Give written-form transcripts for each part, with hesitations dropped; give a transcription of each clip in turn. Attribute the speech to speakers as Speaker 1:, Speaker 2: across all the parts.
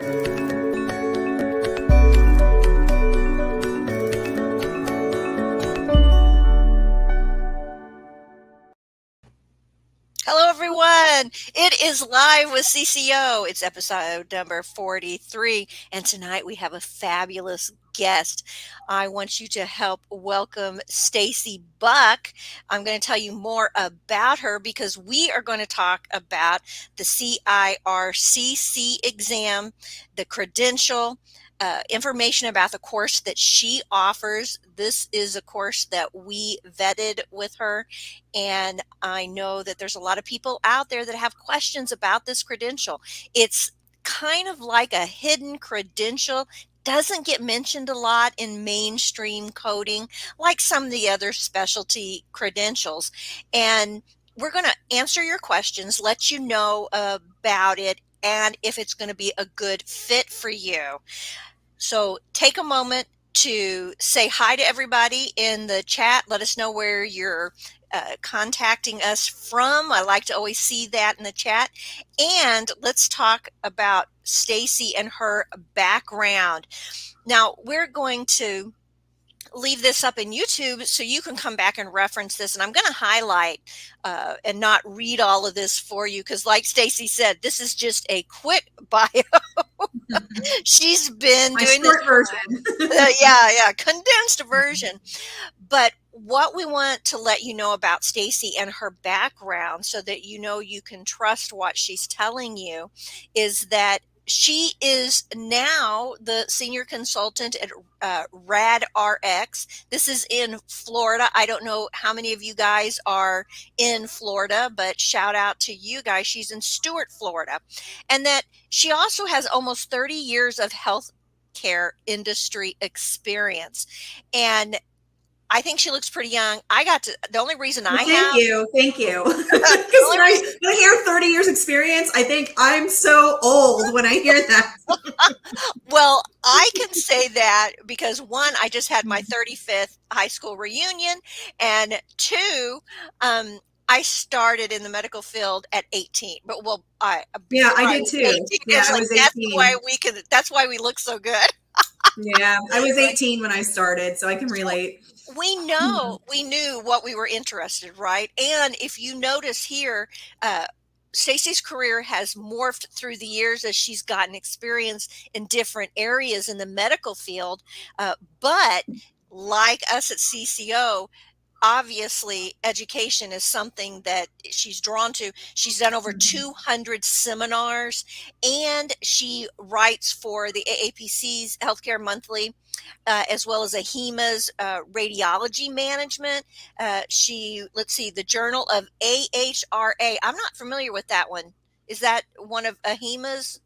Speaker 1: Hello, everyone. It is Live with CCO. It's episode number 43. And tonight we have a fabulous guest. I want you to help welcome Stacie Buck. I'm going to tell you more about her because we are going to talk about the CIRCC exam, the credential, information about the course that she offers. This is a course that we vetted with her, and I know that there's a lot of people out there that have questions about this credential. It's kind of like a hidden credential, doesn't get mentioned a lot in mainstream coding like some of the other specialty credentials. And we're going to answer your questions, let you know about it, and if it's going to be a good fit for you. So take a moment to say hi to everybody in the chat. Let us know where you're contacting us from. I like to always see that in the chat. And let's talk about Stacie and her background. Now, we're going to leave this up in YouTube so you can come back and reference this. And I'm going to highlight and not read all of this for you because, like Stacie said, this is just a quick bio. She's been
Speaker 2: My
Speaker 1: doing
Speaker 2: short
Speaker 1: this
Speaker 2: version.
Speaker 1: condensed version. But what we want to let you know about Stacie and her background so that you know you can trust what she's telling you is that she is now the senior consultant at RadRx. This is in Florida. I don't know how many of you guys are in Florida, but shout out to you guys. She's in Stuart, Florida. And that she also has almost 30 years of healthcare industry experience. And I think she looks pretty young. The only reason
Speaker 2: Well, thank you. Because when I hear 30 years experience, I think I'm so old when I hear that.
Speaker 1: Well, I can say that because one, I just had my 35th high school reunion, and two, I started in the medical field at 18. But I
Speaker 2: did too.
Speaker 1: 18,
Speaker 2: Yeah, I was 18.
Speaker 1: That's why we look so good.
Speaker 2: Yeah, I was 18 when I started, so I can relate.
Speaker 1: We knew what we were interested, right? And if you notice here, Stacie's career has morphed through the years as she's gotten experience in different areas in the medical field. But like us at CCO, obviously education is something that she's drawn to. She's done over 200 seminars, and she writes for the AAPC's Healthcare Monthly, as well as AHIMA's radiology management. The Journal of AHRA. I'm not familiar with that one. Is that one of AHIMA's?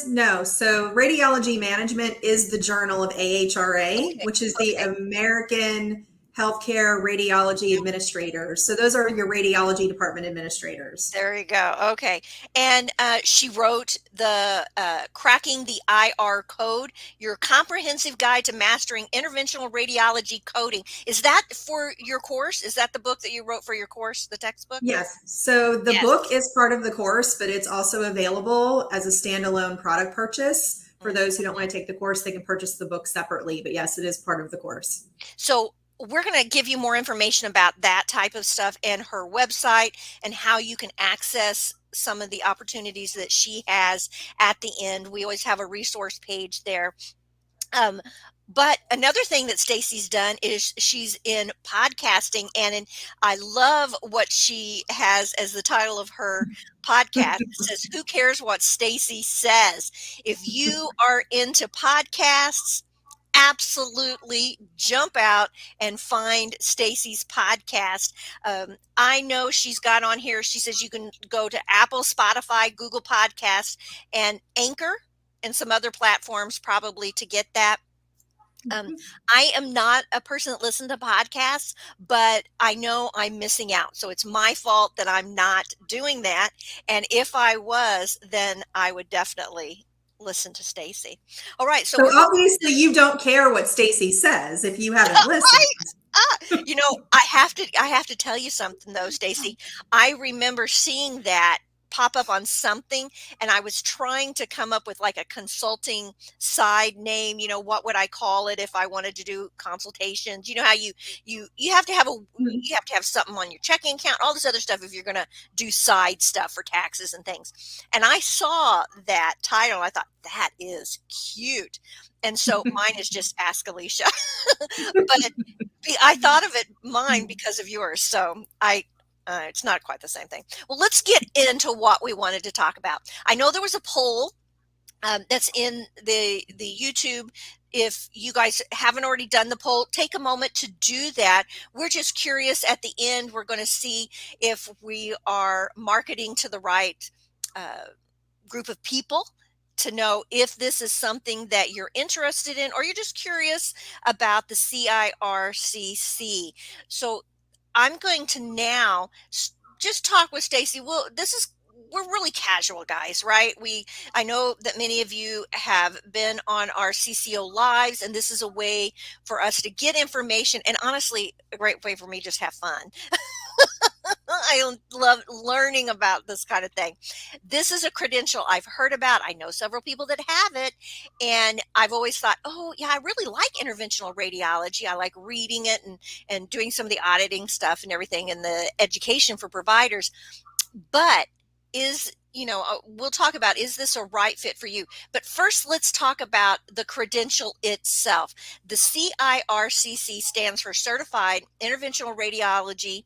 Speaker 2: No. So radiology management is the journal of AHRA, which is the American Healthcare Radiology Administrators. So those are your radiology department administrators.
Speaker 1: There you go. Okay. And she wrote the Cracking the IR Code, Your Comprehensive Guide to Mastering Interventional Radiology Coding. Is that for your course? Is that the book that you wrote for your course, the textbook?
Speaker 2: Yes. So the book is part of the course, but it's also available as a standalone product purchase. For those who don't want to take the course, they can purchase the book separately. But yes, it is part of the course.
Speaker 1: So we're going to give you more information about that type of stuff and her website and how you can access some of the opportunities that she has at the end. We always have a resource page there. But another thing that Stacie's done is she's in podcasting, and I love what she has as the title of her podcast. It says, "Who cares what Stacie says?" If you are into podcasts, absolutely jump out and find Stacie's podcast. I know she's got on here. She says you can go to Apple, Spotify, Google Podcasts, and Anchor, and some other platforms probably to get that. I am not a person that listens to podcasts, but I know I'm missing out. So it's my fault that I'm not doing that. And if I was, then I would definitely listen to Stacie. All right.
Speaker 2: So obviously you don't care what Stacie says if you haven't listened.
Speaker 1: I have to tell you something though, Stacie. I remember seeing that pop up on something, and I was trying to come up with like a consulting side name. What would I call it if I wanted to do consultations? You know how you have to have a
Speaker 2: Mhm.
Speaker 1: you have to have something on your checking account, all this other stuff if you're going to do side stuff for taxes and things. And I saw that title, and I thought that is cute. And so mine is just Ask Alicia. But I thought of it mine because of yours. So it's not quite the same thing. Well, let's get into what we wanted to talk about. I know there was a poll that's in the YouTube. If you guys haven't already done the poll, take a moment to do that. We're just curious. At the end, we're going to see if we are marketing to the right group of people, to know if this is something that you're interested in, or you're just curious about the CIRCC. So I'm going to now just talk with Stacie. Well, we're really casual guys, right? I know that many of you have been on our CCO lives, and this is a way for us to get information, and honestly, a great way for me to just have fun. I love learning about this kind of thing. This is a credential I've heard about. I know several people that have it, and I've always thought, oh yeah, I really like interventional radiology. I like reading it and doing some of the auditing stuff and everything, and the education for providers. But we'll talk about, is this a right fit for you? But first, let's talk about the credential itself. The CIRCC stands for Certified Interventional Radiology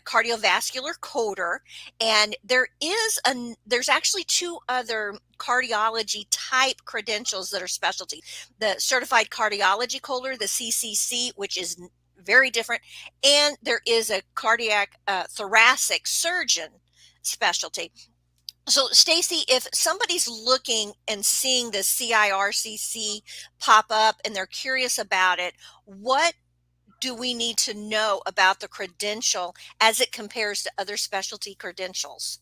Speaker 1: Cardiovascular Coder, and there's actually two other cardiology type credentials that are specialty: the Certified Cardiology Coder, the CCC, which is very different, and there is a cardiac thoracic surgeon specialty. So, Stacie, if somebody's looking and seeing the CIRCC pop up and they're curious about it, what do we need to know about the credential as it compares to other specialty credentials?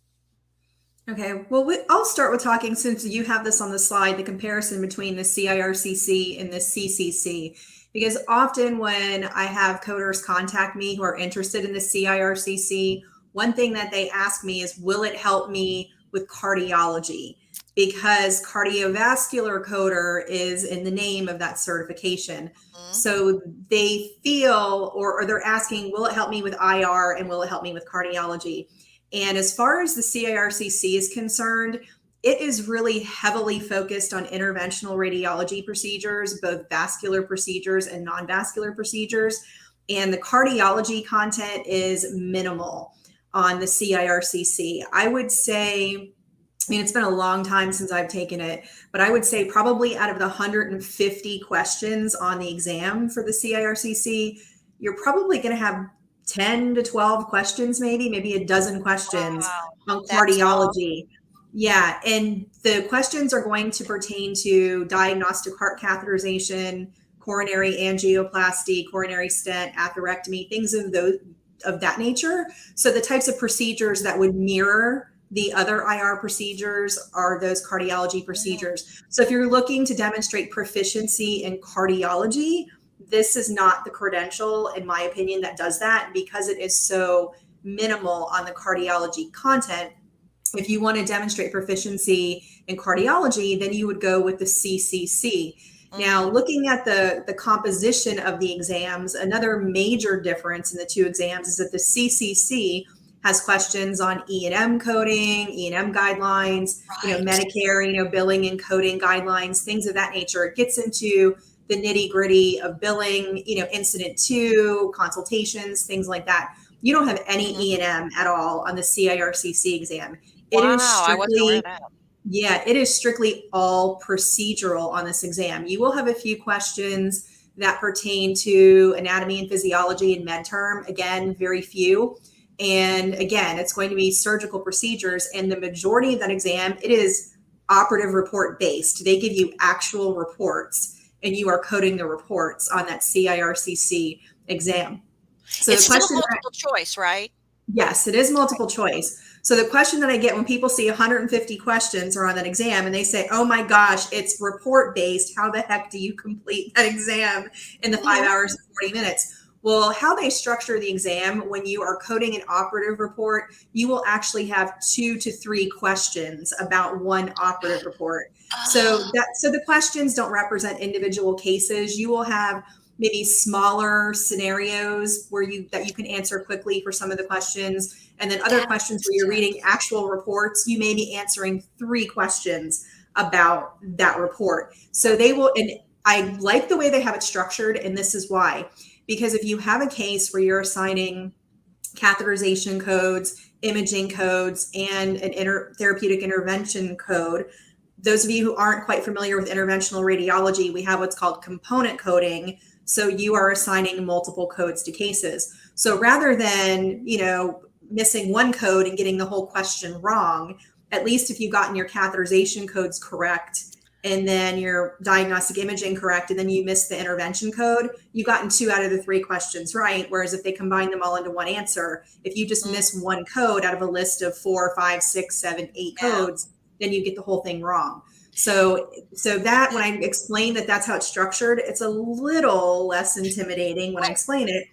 Speaker 2: Okay, well, I'll start with talking, since you have this on the slide, the comparison between the CIRCC and the CCC. Because often when I have coders contact me who are interested in the CIRCC, one thing that they ask me is, will it help me with cardiology? Because cardiovascular coder is in the name of that certification.
Speaker 1: Mhm.
Speaker 2: So they feel, or they're asking, will it help me with IR and will it help me with cardiology? And as far as the CIRCC is concerned, it is really heavily focused on interventional radiology procedures, both vascular procedures and non-vascular procedures. And the cardiology content is minimal on the CIRCC. I would say, it's been a long time since I've taken it, but I would say probably out of the 150 questions on the exam for the CIRCC, you're probably going to have 10 to 12 questions, maybe a dozen questions
Speaker 1: Wow,
Speaker 2: on
Speaker 1: that's long.
Speaker 2: cardiology. Yeah, and the questions are going to pertain to diagnostic heart catheterization, coronary angioplasty, coronary stent, atherectomy, things of that nature. So the types of procedures that would mirror the other IR procedures are those cardiology procedures. So if you're looking to demonstrate proficiency in cardiology, this is not the credential, in my opinion, that does that, because it is so minimal on the cardiology content. If you want to demonstrate proficiency in cardiology, then you would go with the CCC. Now,
Speaker 1: Mhm.
Speaker 2: looking at the composition of the exams, another major difference in the two exams is that the CCC has questions on E&M coding, E&M guidelines,
Speaker 1: Right.
Speaker 2: Medicare, billing and coding guidelines, things of that nature. It gets into the nitty gritty of billing, incident to consultations, things like that. You don't have any
Speaker 1: Mhm.
Speaker 2: E&M at all on the CIRCC exam. It is
Speaker 1: Wow, I wasn't aware of
Speaker 2: strictly,
Speaker 1: that.
Speaker 2: yeah, it is strictly all procedural on this exam. You will have a few questions that pertain to anatomy and physiology and med term. Again, very few. And again, it's going to be surgical procedures. And the majority of that exam, it is operative report based. They give you actual reports and you are coding the reports on that CIRCC exam. So
Speaker 1: It's
Speaker 2: the
Speaker 1: still
Speaker 2: question that,
Speaker 1: multiple choice, right?
Speaker 2: yes, it is multiple choice. So the question that I get when people see 150 questions are on that exam and they say, oh my gosh, it's report based. How the heck do you complete that exam in the 5
Speaker 1: Mhm.
Speaker 2: hours and 40 minutes? Well, how they structure the exam, when you are coding an operative report, you will actually have 2 to 3 questions about one operative report.
Speaker 1: Oh,
Speaker 2: So the questions don't represent individual cases. You will have maybe smaller scenarios where you can answer quickly for some of the questions, and then other
Speaker 1: that
Speaker 2: questions where
Speaker 1: makes
Speaker 2: you're reading
Speaker 1: sense.
Speaker 2: actual reports, you may be answering 3 questions about that report. So they will, and I like the way they have it structured, and this is why. Because if you have a case where you're assigning catheterization codes, imaging codes, and an therapeutic intervention code, those of you who aren't quite familiar with interventional radiology, we have what's called component coding. So you are assigning multiple codes to cases. So rather than, missing one code and getting the whole question wrong, at least if you've gotten your catheterization codes correct and then your diagnostic imaging correct, and then you miss the intervention code, you've gotten 2 out of the 3 questions right. Whereas if they combine them all into one answer, if you just
Speaker 1: Mm,
Speaker 2: miss one code out of a list of 4, 5, 6, 7, 8
Speaker 1: yeah.
Speaker 2: codes, then you get the whole thing wrong. So that when I explain that that's how it's structured, it's a little less intimidating when I
Speaker 1: Well,
Speaker 2: explain it.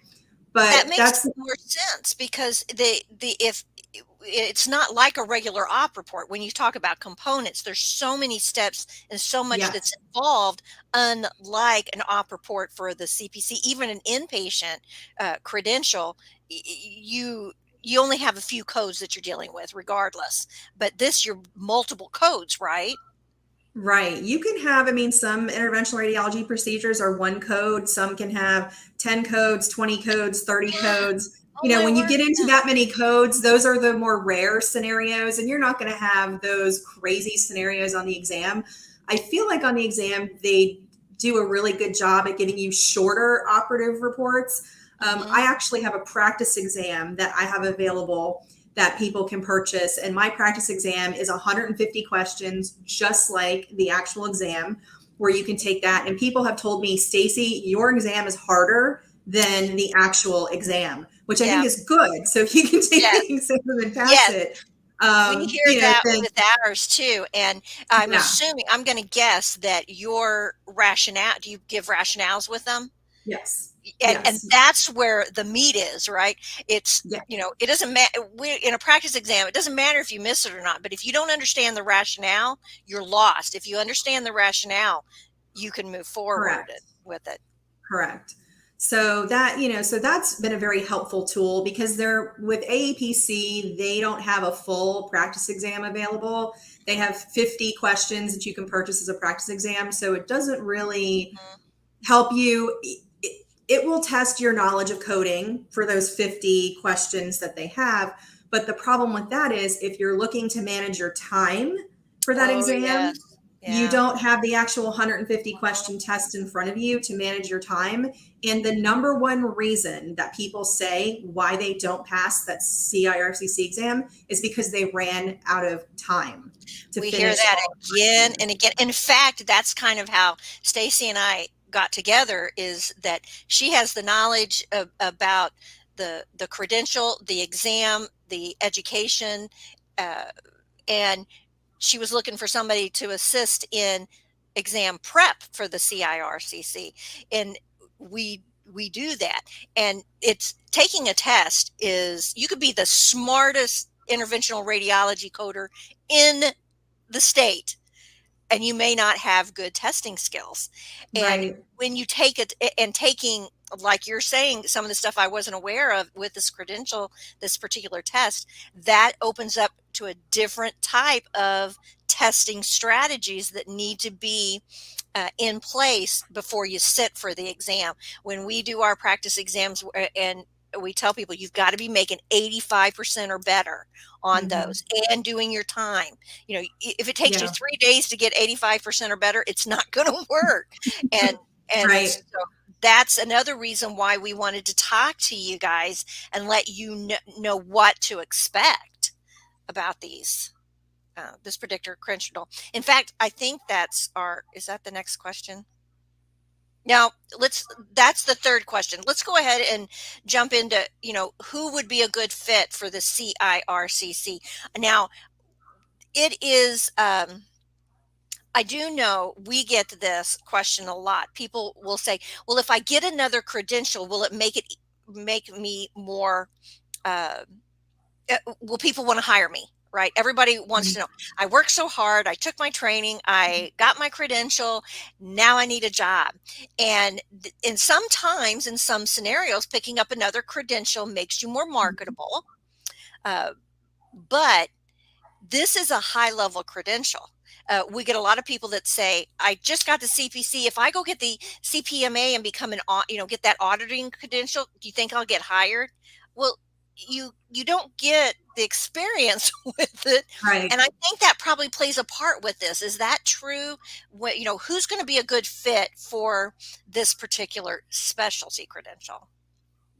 Speaker 1: that
Speaker 2: But
Speaker 1: makes
Speaker 2: that's
Speaker 1: more sense because the if it's not like a regular op report. When you talk about components, there's so many steps and so much that's
Speaker 2: yes,
Speaker 1: involved, unlike an op report for the CPC, even an inpatient credential. You only have a few codes that you're dealing with, regardless. But this, you're multiple codes, right?
Speaker 2: right. You can have, I mean, some interventional radiology procedures are one code, some can have 10 codes, 20 codes, 30
Speaker 1: Yeah.
Speaker 2: codes.
Speaker 1: Oh my
Speaker 2: When you
Speaker 1: word.
Speaker 2: get into that many codes, those are the more rare scenarios, and you're not going to have those crazy scenarios on the exam. I feel like on the exam, they do a really good job at giving you shorter operative reports.
Speaker 1: Hmm.
Speaker 2: I actually have a practice exam that I have available that people can purchase. And my practice exam is 150 questions, just like the actual exam, where you can take that. And people have told me, Stacie, your exam is harder than the actual exam, which I
Speaker 1: Yeah.
Speaker 2: think is good. So if you can take
Speaker 1: Yes.
Speaker 2: the exam and pass
Speaker 1: Yes.
Speaker 2: it,
Speaker 1: We hear that
Speaker 2: then
Speaker 1: with ours too, and
Speaker 2: yeah,
Speaker 1: I'm gonna guess that your rationale, do you give rationales with them?
Speaker 2: yes,
Speaker 1: And
Speaker 2: yes,
Speaker 1: that's where the meat is, right? It's,
Speaker 2: yeah,
Speaker 1: it doesn't matter in a practice exam, it doesn't matter if you miss it or not, but if you don't understand the rationale, you're lost. If you understand the rationale, you can move forward
Speaker 2: correct.
Speaker 1: with it.
Speaker 2: Correct. So that's been a very helpful tool because they're with AAPC, they don't have a full practice exam available. They have 50 questions that you can purchase as a practice exam. So it doesn't really
Speaker 1: Mhm.
Speaker 2: help you. It will test your knowledge of coding for those 50 questions that they have. But the problem with that is if you're looking to manage your time for that
Speaker 1: Oh,
Speaker 2: exam,
Speaker 1: yes.
Speaker 2: you
Speaker 1: Yeah.
Speaker 2: don't have the actual 150 question test in front of you to manage your time. And the number one reason that people say why they don't pass that CIRCC exam is because they ran out of time to
Speaker 1: We hear
Speaker 2: finish
Speaker 1: that
Speaker 2: all the
Speaker 1: again and
Speaker 2: questions.
Speaker 1: again. In fact, that's kind of how Stacie and I got together, is that she has the knowledge about the credential, the exam, the education, uh, and she was looking for somebody to assist in exam prep for the CIRCC, and we do that. And it's taking a test is, you could be the smartest interventional radiology coder in the state, and you may not have good testing skills. And
Speaker 2: Right.
Speaker 1: when you take it and taking, like you're saying, some of the stuff I wasn't aware of with this credential, this particular test, that opens up to a different type of testing strategies that need to be in place before you sit for the exam. When we do our practice exams, and we tell people you've got to be making 85% or better on
Speaker 2: Hmm.
Speaker 1: those and doing your time. If it takes you
Speaker 2: Yeah.
Speaker 1: 3 days to get 85% or better, it's not going to work. And
Speaker 2: Right.
Speaker 1: so that's another reason why we wanted to talk to you guys and let you know what to expect about this predictor credential. In fact, I think is that the next question? Now, that's the third question. Let's go ahead and jump into, who would be a good fit for the CIRCC. Now, it is, I do know we get this question a lot. People will say, well, if I get another credential, will it make it make me more, uh, will people want to hire me? Right? Everybody wants to know. I worked so hard. I took my training. I got my credential. Now I need a job. And sometimes, in some scenarios, picking up another credential makes you more marketable. Uh, but this is a high level credential. We get a lot of people that say, I just got the CPC. If I go get the CPMA and become get that auditing credential, do you think I'll get hired? Well, you don't get the experience with it.
Speaker 2: Right.
Speaker 1: And I think that probably plays a part with this. Is that true? Who's going to be a good fit for this particular specialty credential?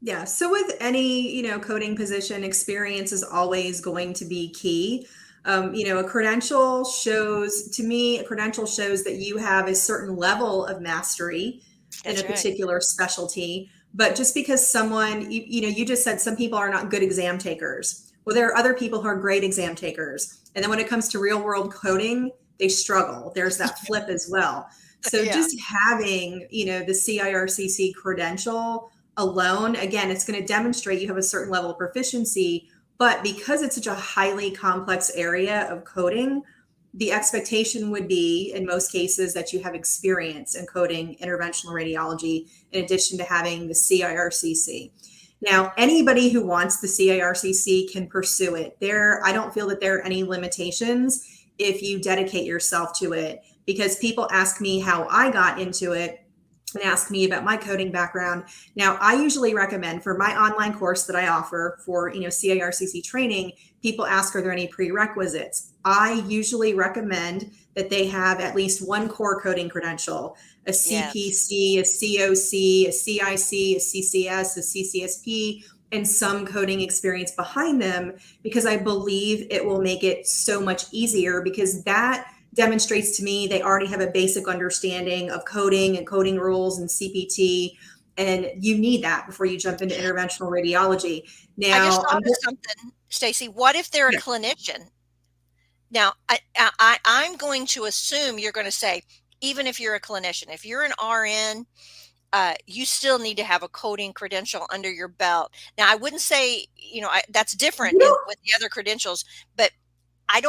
Speaker 2: Yeah. So with any, coding position, experience is always going to be key. A credential shows, to me, a credential shows that you have a certain level of mastery in a
Speaker 1: That's right.
Speaker 2: particular specialty. But just because someone, you just said some people are not good exam takers. Well, there are other people who are great exam takers. And then when it comes to real world coding, they struggle. There's that flip as well. So
Speaker 1: Yeah.
Speaker 2: just having, the CIRCC credential alone, again, it's going to demonstrate you have a certain level of proficiency. But because it's such a highly complex area of coding, the expectation would be, in most cases, that you have experience in coding interventional radiology, in addition to having the CIRCC. Now, anybody who wants the CIRCC can pursue it. I don't feel that there are any limitations if you dedicate yourself to it, because people ask me how I got into it and ask me about my coding background. Now, I usually recommend for my online course that I offer for, CIRCC training, people ask, are there any prerequisites? I usually recommend that they have at least one core coding credential, a
Speaker 1: Yes.
Speaker 2: CPC, a COC, a CIC, a CCS, a CCSP, and some coding experience behind them, because I believe it will make it so much easier, because that demonstrates to me they already have a basic understanding of coding and coding rules and CPT. And you need that before you jump into interventional radiology.
Speaker 1: I just
Speaker 2: Now,
Speaker 1: thought of something, Stacie. What if they're a
Speaker 2: yeah,
Speaker 1: clinician? Now, I'm going to assume you're going to say, even if you're a clinician, if you're an RN, you still need to have a coding credential under your belt. Now, I wouldn't say, that's different
Speaker 2: you don't,
Speaker 1: with the other credentials, but I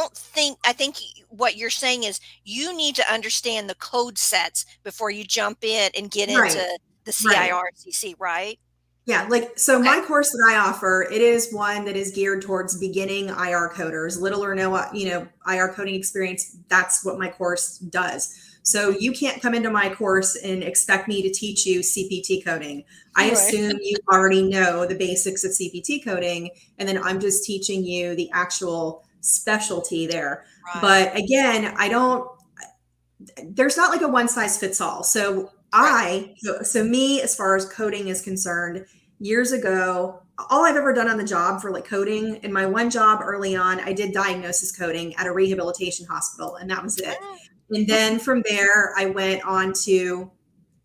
Speaker 1: think what you're saying is you need to understand the code sets before you jump in and get
Speaker 2: right,
Speaker 1: into the
Speaker 2: right.
Speaker 1: CIRCC, right?
Speaker 2: Yeah, so
Speaker 1: Okay.
Speaker 2: my course that I offer, it is one that is geared towards beginning IR coders, little or no, IR coding experience. That's what my course does. So
Speaker 1: Okay.
Speaker 2: you can't come into my course and expect me to teach you CPT coding. I
Speaker 1: Right.
Speaker 2: assume you already know the basics of CPT coding, and then I'm just teaching you the actual specialty there.
Speaker 1: Right.
Speaker 2: But again, there's not like a one size fits all.
Speaker 1: Right.
Speaker 2: So me, as far as coding is concerned, years ago, all I've ever done on the job for like coding, in my one job early on, I did diagnosis coding at a rehabilitation hospital, and that was it. And then from there, I went on to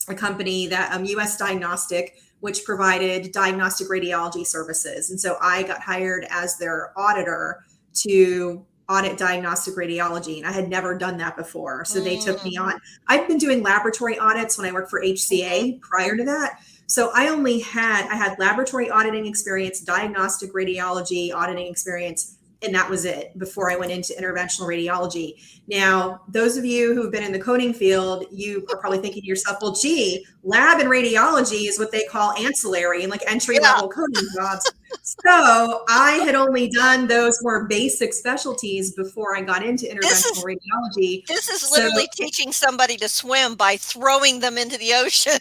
Speaker 2: a company that US Diagnostic, which provided diagnostic radiology services. And so I got hired as their auditor to audit diagnostic radiology. And I had never done that before. So they took me
Speaker 1: Mhm.
Speaker 2: on. I've been doing laboratory audits when I worked for
Speaker 1: Mhm.
Speaker 2: HCA prior to that. So I had laboratory auditing experience, diagnostic radiology auditing experience, and that was it before I went into interventional radiology. Now, those of you who've been in the coding field, you are probably thinking to yourself, well, gee, lab and radiology is what they call ancillary and like entry
Speaker 1: Yeah.
Speaker 2: level coding jobs. So I had only done those more basic specialties before I got into
Speaker 1: This
Speaker 2: interventional
Speaker 1: is
Speaker 2: radiology.
Speaker 1: this is
Speaker 2: So
Speaker 1: literally teaching somebody to swim by throwing them into the ocean.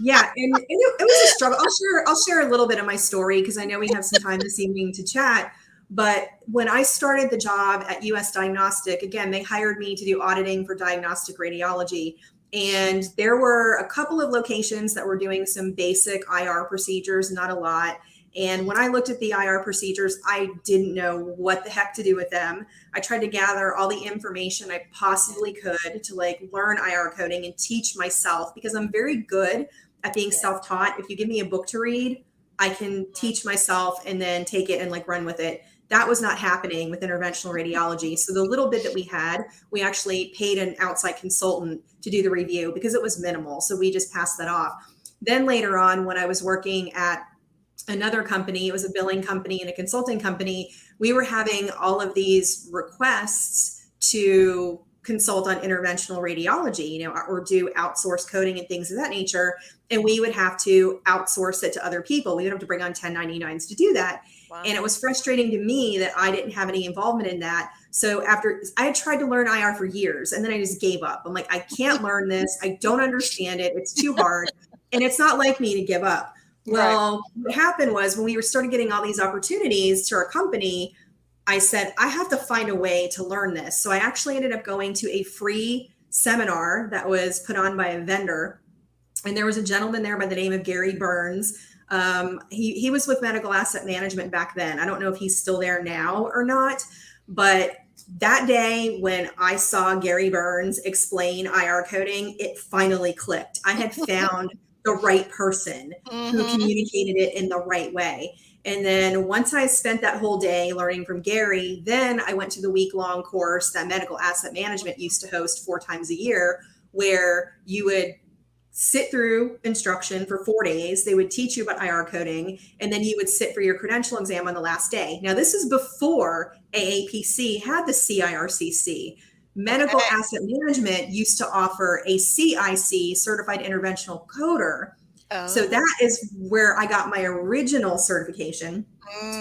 Speaker 2: yeah, and it was a struggle. I'll share a little bit of my story because I know we have some time this evening to chat. But when I started the job at US Diagnostic, again, they hired me to do auditing for diagnostic radiology. And there were a couple of locations that were doing some basic IR procedures, not a lot. And when I looked at the IR procedures, I didn't know what the heck to do with them. I tried to gather all the information I possibly could to like learn IR coding and teach myself, because I'm very good at being
Speaker 1: Yeah.
Speaker 2: self-taught. If you give me a book to read, I can teach myself and then take it and like run with it. That was not happening with interventional radiology. So the little bit that we had, we actually paid an outside consultant to do the review because it was minimal. So we just passed that off. Then later on, when I was working at another company, it was a billing company and a consulting company, we were having all of these requests to consult on interventional radiology, or do outsource coding and things of that nature. And we would have to outsource it to other people. We would have to bring on 1099s to do that.
Speaker 1: Wow.
Speaker 2: And it was frustrating to me that I didn't have any involvement in that. So after I had tried to learn IR for years, and then I just gave up. I'm like, I can't learn this. I don't understand it. It's too hard. And it's not like me to give up. Well, what happened was when we were started getting all these opportunities to our company, I said, I have to find a way to learn this. So I actually ended up going to a free seminar that was put on by a vendor. And there was a gentleman there by the name of Gary Burns. He was with Medical Asset Management back then. I don't know if he's still there now or not, but that day when I saw Gary Burns explain IR coding, it finally clicked. I had found the right person who communicated it in the right way. And then once I spent that whole day learning from Gary, then I went to the week-long course that Medical Asset Management used to host 4 times a year, where you would sit through instruction for 4 days. They would teach you about IR coding, and then you would sit for your credential exam on the last day. Now, this is before AAPC had the CIRCC. Medical Asset Management used to offer a CIC, Certified Interventional Coder. So that is where I got my original certification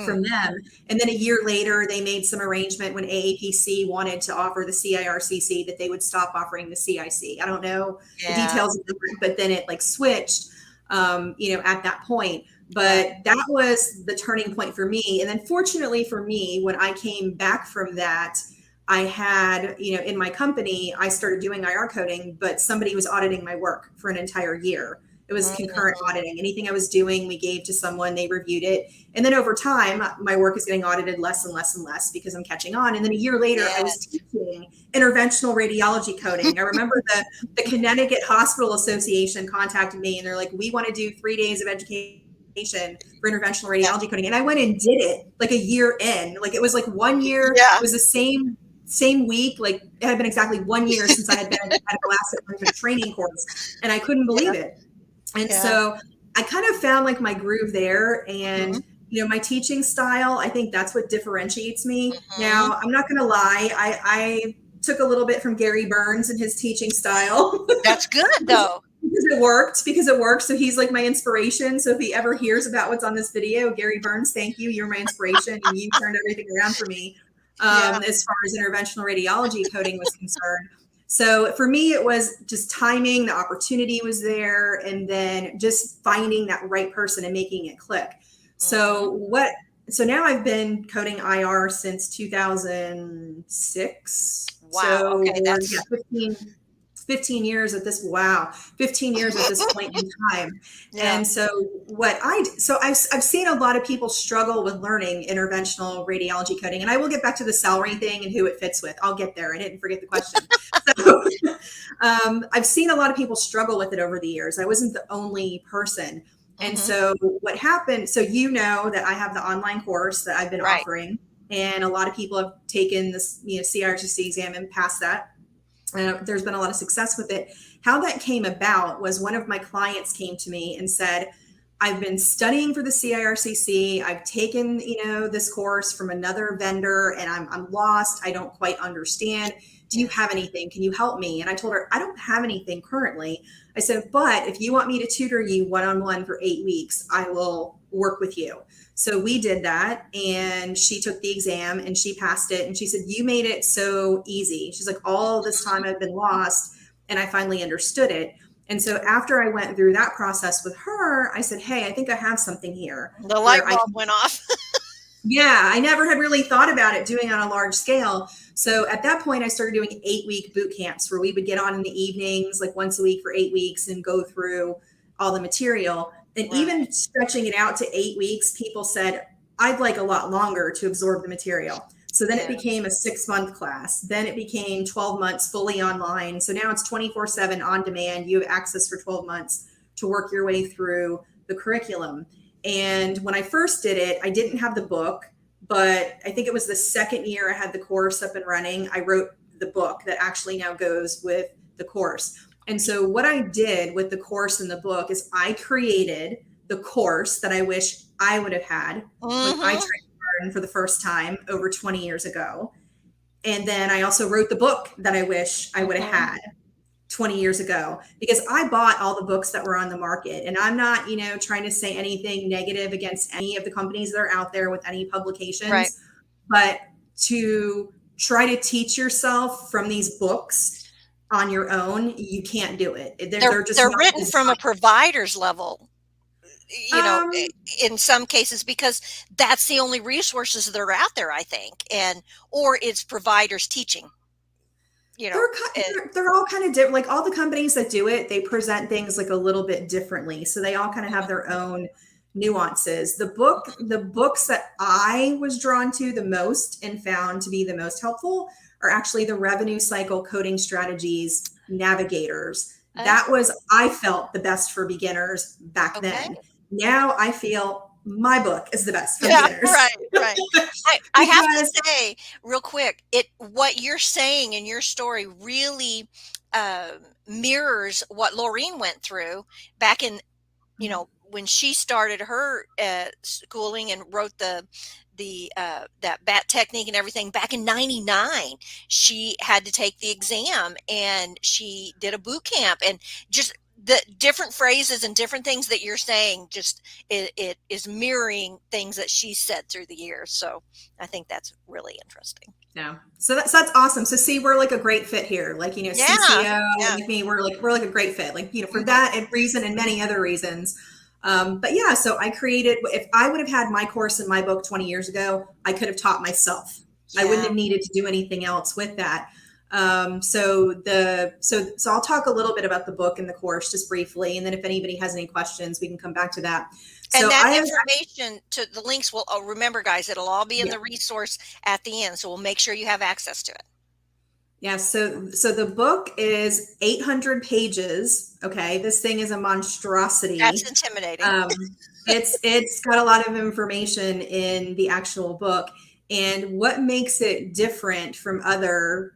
Speaker 2: from them. And then a year later, they made some arrangement when AAPC wanted to offer the CIRCC that they would stop offering the CIC. I don't know the details of it, but then it switched, at that point. But that was the turning point for me. And then fortunately for me, when I came back from that, I had, in my company, I started doing IR coding, but somebody was auditing my work for an entire year. It was concurrent auditing. Anything I was doing, we gave to someone, they reviewed it. And then over time, my work is getting audited less and less and less because I'm catching on. And then a year later, I was teaching interventional radiology coding. I remember the Connecticut Hospital Association contacted me, and they're like, we want to do 3 days of education for interventional radiology coding. And I went and did it a year in. It was 1 year. It was the same week. It had been exactly 1 year since I had been in the medical asset management training course. And I couldn't believe it. And so I kind of found my groove there, and my teaching style, I think that's what differentiates me. Now, I'm not going to lie. I took a little bit from Gary Burns and his teaching style.
Speaker 1: That's good though.
Speaker 2: because it worked. So he's my inspiration. So if he ever hears about what's on this video, Gary Burns, thank you. You're my inspiration, and you turned everything around for me as far as interventional radiology coding was concerned. So for me, it was just timing, the opportunity was there, and then just finding that right person and making it click. So now I've been coding IR since 2006.
Speaker 1: Wow.
Speaker 2: So
Speaker 1: okay, that's
Speaker 2: 15 years at this 15 years at this point in time. And so I've seen a lot of people struggle with learning interventional radiology coding, and I will get back to the salary thing and who it fits with. I'll get there. I didn't forget the question. So I've seen a lot of people struggle with it over the years. I wasn't the only person. And so what happened, so that I have the online course that I've been offering, and a lot of people have taken this CIRCC exam and passed that. There's been a lot of success with it. How that came about was one of my clients came to me and said, I've been studying for the CIRCC. I've taken, this course from another vendor, and I'm lost. I don't quite understand. Do you have anything? Can you help me? And I told her, I don't have anything currently. I said, but if you want me to tutor you one-on-one for 8 weeks, I will work with you. So we did that, and she took the exam and she passed it. And she said, you made it so easy. She's like, all this time I've been lost, and I finally understood it. And so after I went through that process with her, I said, hey, I think I have something here.
Speaker 1: The light bulb went off.
Speaker 2: Yeah, I never had really thought about it doing on a large scale. So at that point, I started doing 8-week boot camps where we would get on in the evenings, once a week for 8 weeks, and go through all the material. And even stretching it out to 8 weeks, people said, I'd like a lot longer to absorb the material. So then it became a 6-month class. Then it became 12 months fully online. So now it's 24/7 on demand. You have access for 12 months to work your way through the curriculum. And when I first did it, I didn't have the book, but I think it was the second year I had the course up and running. I wrote the book that actually now goes with the course. And so what I did with the course and the book is I created the course that I wish I would have had when I tried
Speaker 1: Mm-hmm.
Speaker 2: to learn for the first time over 20 years ago. And then I also wrote the book that I wish I would have
Speaker 1: Mm-hmm.
Speaker 2: had 20 years ago, because I bought all the books that were on the market. And I'm not, trying to say anything negative against any of the companies that are out there with any
Speaker 1: Right.
Speaker 2: publications, but to try to teach yourself from these books on your own, you can't do it. They're just
Speaker 1: They're
Speaker 2: not
Speaker 1: written from a
Speaker 2: designed.
Speaker 1: provider's level,
Speaker 2: Um,
Speaker 1: in some cases, because that's the only resources that are out there, I think, or it's providers teaching, you know.
Speaker 2: they're all kind of different. Like all the companies that do it, they present things like a little bit differently. So they all kind of have their own nuances. The books that I was drawn to the most and found to be the most helpful are actually the revenue cycle coding strategies navigators. That
Speaker 1: Oh,
Speaker 2: was, I felt, the best for beginners back
Speaker 1: okay.
Speaker 2: then. Now I feel my book is the best for
Speaker 1: Yeah,
Speaker 2: beginners.
Speaker 1: right, right. I have to
Speaker 2: Because
Speaker 1: say real quick, what you're saying in your story really, mirrors what Laureen went through back in, when she started her schooling and wrote that bat technique and everything back in 99. She had to take the exam and she did a boot camp, and just the different phrases and different things that you're saying, just it is mirroring things that she said through the years. So I think that's really interesting.
Speaker 2: yeah. So that's awesome. So see, we're like a great fit here. Like,
Speaker 1: Yeah,
Speaker 2: CCO,
Speaker 1: yeah.
Speaker 2: like me, we're like a great fit. Like, for
Speaker 1: Hmm.
Speaker 2: that and reason and many other reasons. But yeah, so I created, if I would have had my course in my book 20 years ago, I could have taught myself. I wouldn't
Speaker 1: Yeah.
Speaker 2: have needed to do anything else with that. So I'll talk a little bit about the book and the course just briefly, and then if anybody has any questions, we can come back to that.
Speaker 1: And
Speaker 2: So
Speaker 1: that
Speaker 2: I have,
Speaker 1: information to the links will, remember, guys, it'll all be in
Speaker 2: yeah.
Speaker 1: the resource at the end. So we'll make sure you have access to it.
Speaker 2: Yeah, so the book is 800 pages. Okay, this thing is a
Speaker 1: That's
Speaker 2: monstrosity.
Speaker 1: intimidating.
Speaker 2: Um, it's got a lot of information in the actual book, and what makes it different from other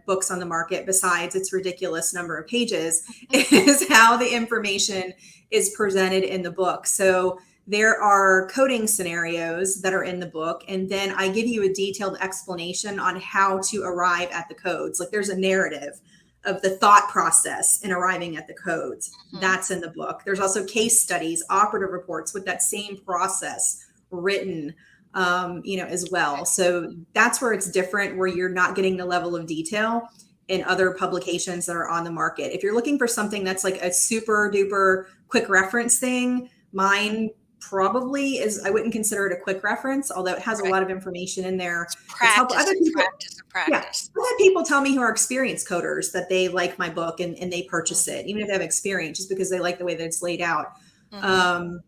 Speaker 2: books on the market, besides its ridiculous number of pages, is how the information is presented in the book. So there are coding scenarios that are in the book, and then I give you a detailed explanation on how to arrive at the codes. Like there's a narrative of the thought process in arriving at the codes.
Speaker 1: Mhm.
Speaker 2: That's in the book. There's also case studies, operative reports with that same process written, as well. So that's where it's different, where you're not getting the level of detail in other publications that are on the market. If you're looking for something that's like a super duper quick reference thing, mine probably is. I wouldn't consider it a quick reference, although it has a
Speaker 1: Right.
Speaker 2: lot of information in there. It's helpful.
Speaker 1: Practice
Speaker 2: Other
Speaker 1: and
Speaker 2: people,
Speaker 1: practice and
Speaker 2: yeah,
Speaker 1: practice.
Speaker 2: I've had people tell me who are experienced coders that they like my book, and they purchase
Speaker 1: Mm,
Speaker 2: it, even if they have experience, just because they like the way that it's laid out.
Speaker 1: mhm.
Speaker 2: Um,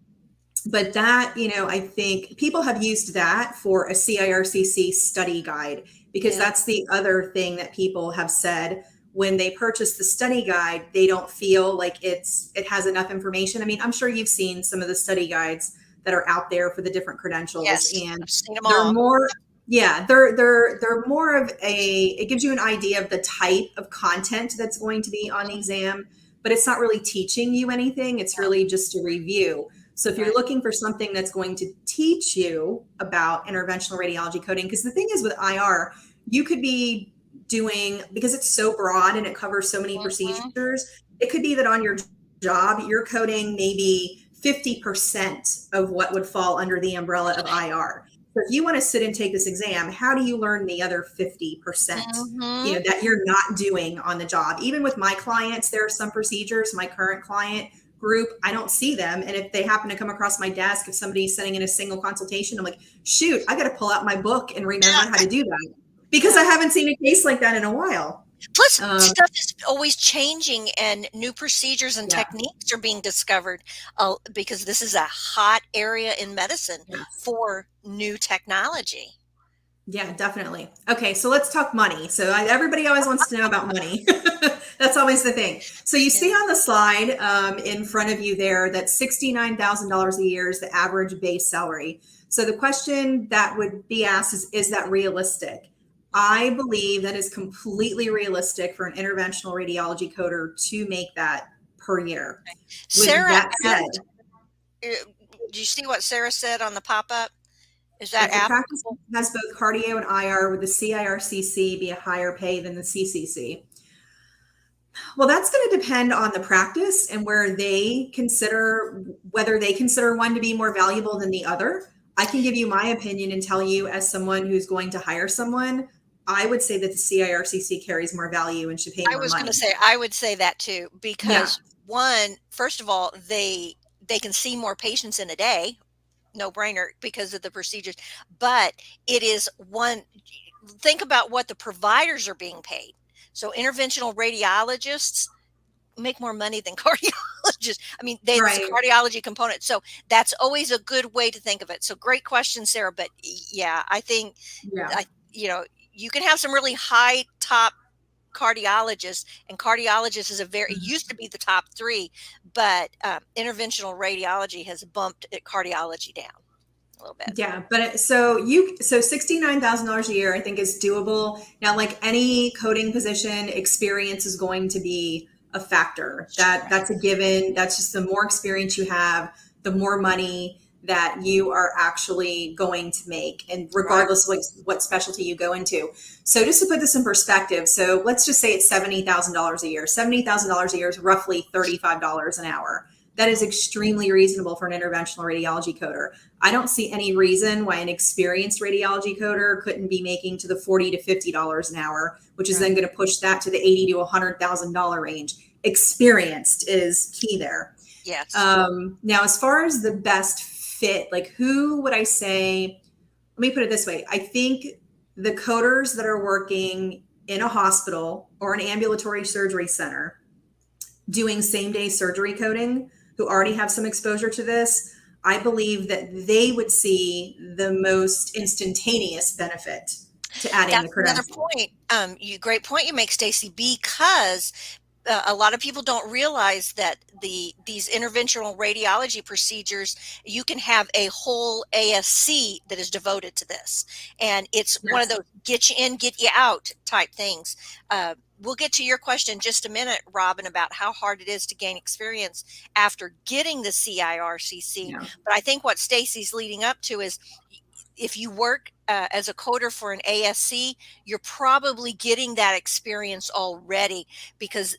Speaker 2: but that, I think people have used that for a CIRCC study guide, because
Speaker 1: Yeah.
Speaker 2: that's the other thing that people have said. When they purchase the study guide, they don't feel like it has enough information. I mean, I'm sure you've seen some of the study guides that are out there for the different credentials,
Speaker 1: Yes,
Speaker 2: and
Speaker 1: I've seen them
Speaker 2: they're
Speaker 1: all.
Speaker 2: more, yeah, they're more of it gives you an idea of the type of content that's going to be on the
Speaker 1: Mhm.
Speaker 2: exam, but it's not really teaching you anything. It's
Speaker 1: No,
Speaker 2: really just a review. So if you're
Speaker 1: right.
Speaker 2: looking for something that's going to teach you about interventional radiology coding, because the thing is with IR, you could be doing, because it's so broad and it covers so many
Speaker 1: Mhm.
Speaker 2: procedures, it could be that on your job, you're coding maybe 50% of what would fall under the umbrella of IR. So if you want to sit and take this exam, how do you learn the other 50%,
Speaker 1: Mhm.
Speaker 2: that you're not doing on the job? Even with my clients, there are some procedures, my current client group, I don't see them. And if they happen to come across my desk, if somebody's sitting in a single consultation, I'm like, shoot, I got to pull out my book and remember how
Speaker 1: Yeah,
Speaker 2: to do that, because I
Speaker 1: yeah.
Speaker 2: haven't seen a case like that in a while.
Speaker 1: Plus,
Speaker 2: Um,
Speaker 1: stuff is always changing and new procedures and
Speaker 2: yeah,
Speaker 1: techniques are being discovered, because this is a hot area in medicine
Speaker 2: yes.
Speaker 1: for new technology.
Speaker 2: Yeah, definitely. Okay, so let's talk money. So everybody always wants to know about money. That's always the thing. So you see
Speaker 1: Yeah.
Speaker 2: on the slide in front of you there that $69,000 a year is the average base salary. So the question that would be asked is that realistic?
Speaker 1: Mhm.
Speaker 2: I believe that is completely realistic for an interventional radiology coder to make that per year. With
Speaker 1: Sarah
Speaker 2: that said,
Speaker 1: asked. Do you see what Sarah said on the pop-up? Is that
Speaker 2: If the practice
Speaker 1: applicable?
Speaker 2: has both cardio and IR, would the CIRCC be a higher pay than the CCC? Well, that's going to depend on the practice and where they consider whether they consider one to be more valuable than the other. I can give you my opinion and tell you, as someone who's going to hire someone, I would say that the CIRCC carries more value and should pay
Speaker 1: I
Speaker 2: more
Speaker 1: was going to
Speaker 2: money.
Speaker 1: say I would say that too,
Speaker 2: Yeah,
Speaker 1: because one, first of all, they can see more patients in a day, no brainer because of the procedures, but it is one, think about what the providers are being paid. So interventional radiologists make more money than cardiologists. I mean, it's a
Speaker 2: right.
Speaker 1: cardiology component. So that's always a good way to think of it. So great question, Sarah. But yeah, I think
Speaker 2: Yeah.
Speaker 1: I, you can have some really high top cardiologists, and cardiologists is it
Speaker 2: Mhm.
Speaker 1: used to be the top three, but interventional radiology has bumped cardiology down a little bit.
Speaker 2: Yeah, but so $69,000 a year I think is doable. Now, like any coding position, experience is going to be a factor. That's a given. That's just the more experience you have, the more money that you are actually going to make, and
Speaker 1: Right.
Speaker 2: regardless of what specialty you go into. So just to put this in perspective, so let's just say it's $70,000 a year. $70,000 a year is roughly $35 an hour. That is extremely reasonable for an interventional radiology coder. I don't see any reason why an experienced radiology coder couldn't be making to the $40 to $50 an hour, which is
Speaker 1: Right.
Speaker 2: then going to push that to the $80 to $100,000 range. Experienced is key there.
Speaker 1: Yes.
Speaker 2: Now, as far as the best fit, like who would I say? Let me put it this way. I think the coders that are working in a hospital or an ambulatory surgery center doing same day surgery coding, who already have some exposure to this, I believe that they would see the most instantaneous benefit to adding the
Speaker 1: That's another
Speaker 2: credential.
Speaker 1: point. Great point you make, Stacie, because a lot of people don't realize that these interventional radiology procedures, you can have a whole ASC that is devoted to this, and it's one of
Speaker 2: Yes.
Speaker 1: those get you in, get you out type things. We'll get to your question in just a minute, Robin, about how hard it is to gain experience after getting the CIRCC.
Speaker 2: Yeah.
Speaker 1: But I think what Stacey's leading up to is if you work as a coder for an ASC, you're probably getting that experience already because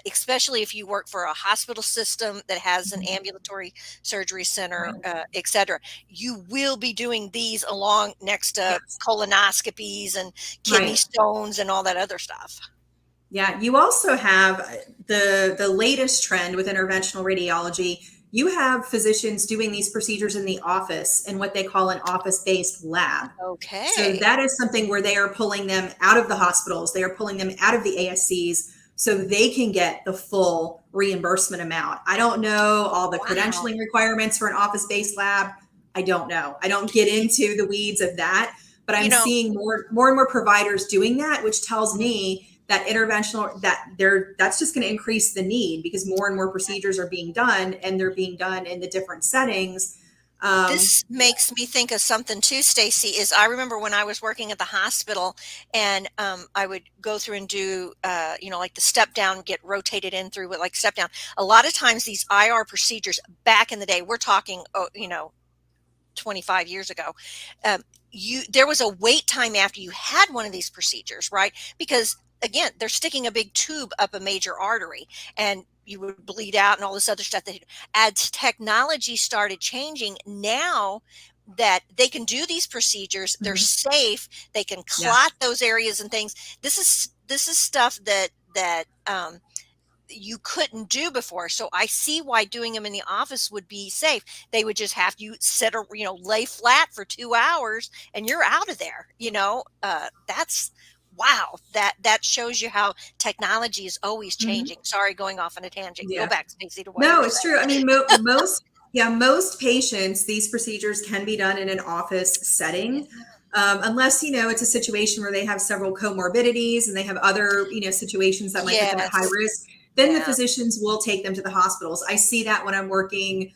Speaker 1: especially if you work for a hospital system that has an ambulatory surgery center,
Speaker 2: Right.
Speaker 1: et cetera, you will be doing these along next to
Speaker 2: Yes.
Speaker 1: colonoscopies and kidney
Speaker 2: Right.
Speaker 1: stones and all that other stuff.
Speaker 2: Yeah. You also have the latest trend with interventional radiology. You have physicians doing these procedures in the office in what they call an office-based lab. So
Speaker 1: Okay.
Speaker 2: that is something where they are pulling them out of the hospitals, they are pulling them out of the ASCs so they can get the full reimbursement amount. I don't know all the
Speaker 1: Wow.
Speaker 2: credentialing requirements for an office-based lab. I don't know. I don't get into the weeds of that, but
Speaker 1: You
Speaker 2: I'm
Speaker 1: know,
Speaker 2: seeing more and more providers doing that, which tells me that interventional that's just going to increase the need because more and more procedures are being done and they're being done in the different settings.
Speaker 1: this makes me think of something too, Stacie, is I remember when I was working at the hospital and I would go through and do, like the step down, get rotated in through with like step down. A lot of times these IR procedures back in the day, we're talking, 25 years ago, there was a wait time after you had one of these procedures, right? Because again, they're sticking a big tube up a major artery and you would bleed out and all this other stuff. That as technology started changing, now that they can do these procedures, they're
Speaker 2: Mhm.
Speaker 1: safe, they can
Speaker 2: Yeah.
Speaker 1: clot those areas and things. This is stuff that you couldn't do before. So I see why doing them in the office would be safe. They would just have you lay flat for 2 hours and you're out of there. That's wow. That shows you how technology is always
Speaker 2: Mhm.
Speaker 1: changing. Sorry, going off on a tangent. Go
Speaker 2: Yeah.
Speaker 1: back, Stacey, to what you
Speaker 2: No,
Speaker 1: were
Speaker 2: it's
Speaker 1: saying.
Speaker 2: true. I mean, most patients, these procedures can be done in an office
Speaker 1: Yeah.
Speaker 2: setting, unless it's a situation where they have several comorbidities and they have other situations that might put them at high
Speaker 1: Yes.
Speaker 2: risk. Then the
Speaker 1: Yeah.
Speaker 2: physicians will take them to the hospitals. I see that when I'm working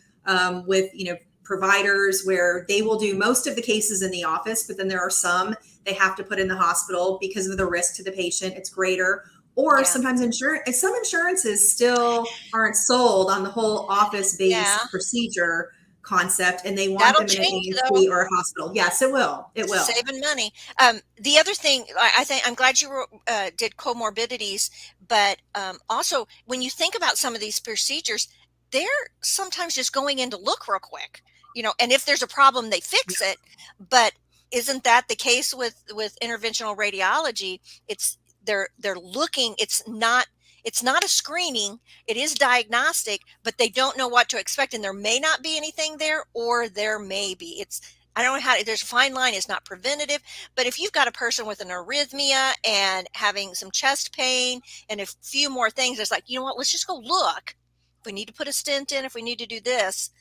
Speaker 2: with providers where they will do most of the cases in the office, but then there are some they have to put in the hospital because of the risk to the patient. It's greater, or
Speaker 1: Yeah.
Speaker 2: sometimes some insurances still aren't sold on the whole
Speaker 1: Yeah.
Speaker 2: office-based procedure. concept, and they want
Speaker 1: That'll
Speaker 2: them in an
Speaker 1: change though.
Speaker 2: ASC or a hospital. Yes, it will. It will.
Speaker 1: Saving money. The other thing, I think I'm glad you did comorbidities, but also when you think about some of these procedures, they're sometimes just going in to look real quick, and if there's a problem, they fix it. But isn't that the case with interventional radiology? It's they're looking. It's not a screening. It is diagnostic, but they don't know what to expect, and there may not be anything there, or there may be. I don't know how, there's a fine line. It's not preventative, but if you've got a person with an arrhythmia and having some chest pain and a few more things, it's like, you know what, let's just go look. If we need to put a stent in, if we need to do this,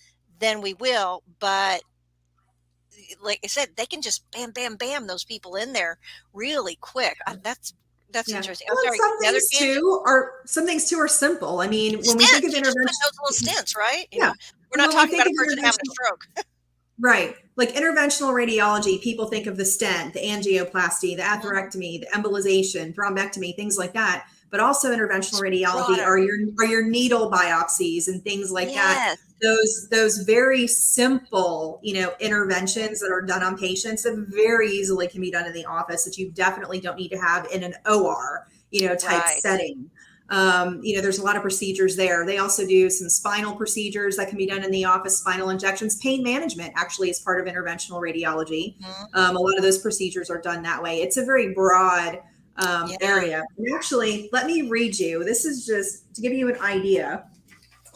Speaker 1: then we will. But like I said, they can just bam, bam, bam those people in there really quick. That's
Speaker 2: Yeah.
Speaker 1: interesting. I'm
Speaker 2: Well, and
Speaker 1: sorry. Another tangent.
Speaker 2: some things too are simple. I mean, when we think
Speaker 1: Stents.
Speaker 2: of
Speaker 1: You just put
Speaker 2: intervention,
Speaker 1: in those little stents, right?
Speaker 2: yeah.
Speaker 1: We're
Speaker 2: And
Speaker 1: not
Speaker 2: when we
Speaker 1: talking
Speaker 2: think
Speaker 1: about
Speaker 2: of
Speaker 1: a person having a
Speaker 2: interventional,
Speaker 1: stroke.
Speaker 2: right, like interventional radiology, people think of the stent, the angioplasty, the atherectomy, the embolization, thrombectomy, things like that. But also interventional radiology
Speaker 1: Broader.
Speaker 2: are your needle biopsies and things like that.
Speaker 1: Yes.
Speaker 2: Those very simple, interventions that are done on patients that very easily can be done in the office that you definitely don't need to have in an OR, type
Speaker 1: Right.
Speaker 2: setting. There's a lot of procedures there. They also do some spinal procedures that can be done in the office, spinal injections, pain management actually is part of interventional radiology.
Speaker 1: Mhm.
Speaker 2: A lot of those procedures are done that way. It's a very broad
Speaker 1: Yeah.
Speaker 2: area. And actually, let me read you. This is just to give you an idea.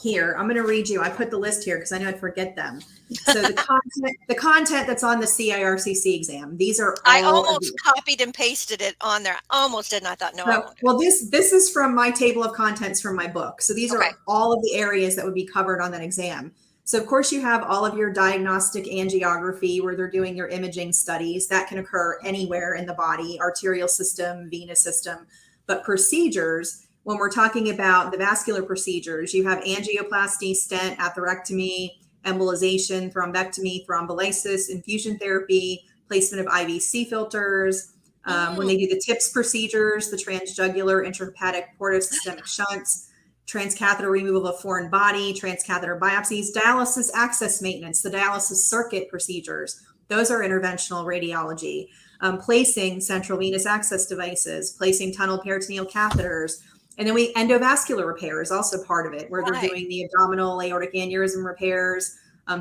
Speaker 2: Here, I'm going to read you. I put the list here because I know I'd forget them. So the content that's on the CIRCC exam. These are
Speaker 1: I
Speaker 2: all of
Speaker 1: almost
Speaker 2: the.
Speaker 1: copied and pasted it on there. Almost did, and I thought, no, I
Speaker 2: So,
Speaker 1: won't do it.
Speaker 2: well, this is from my table of contents from my book. So these
Speaker 1: Okay.
Speaker 2: are all of the areas that would be covered on that exam. So of course you have all of your diagnostic angiography where they're doing your imaging studies that can occur anywhere in the body, arterial system, venous system. But procedures, when we're talking about the vascular procedures, you have angioplasty, stent, atherectomy, embolization, thrombectomy, thrombolysis, infusion therapy, placement of IVC filters. When
Speaker 1: Mm,
Speaker 2: they do the TIPS procedures, the transjugular intrahepatic portosystemic shunts, transcatheter removal of a foreign body, transcatheter biopsies, dialysis access maintenance, the dialysis circuit procedures, those are interventional radiology. Placing central venous access devices, placing tunnel peritoneal catheters, and then endovascular repair is also part of it, where they're
Speaker 1: right.
Speaker 2: doing the abdominal aortic aneurysm repairs,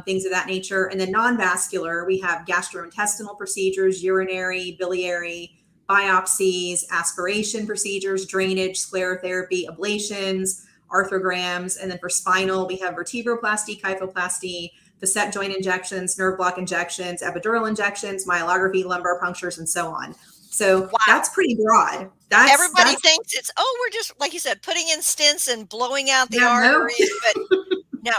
Speaker 2: things of that nature. And then non-vascular, we have gastrointestinal procedures, urinary, biliary, biopsies, aspiration procedures, drainage, sclerotherapy, ablations, arthrograms. And then for spinal, we have vertebroplasty, kyphoplasty, facet joint injections, nerve block injections, epidural injections, myelography, lumbar punctures, and so on. So
Speaker 1: Wow.
Speaker 2: that's pretty broad. That's
Speaker 1: Everybody thinks it's, oh, we're just, like you said, putting in stents and blowing out the
Speaker 2: yeah, no.
Speaker 1: arteries, but no.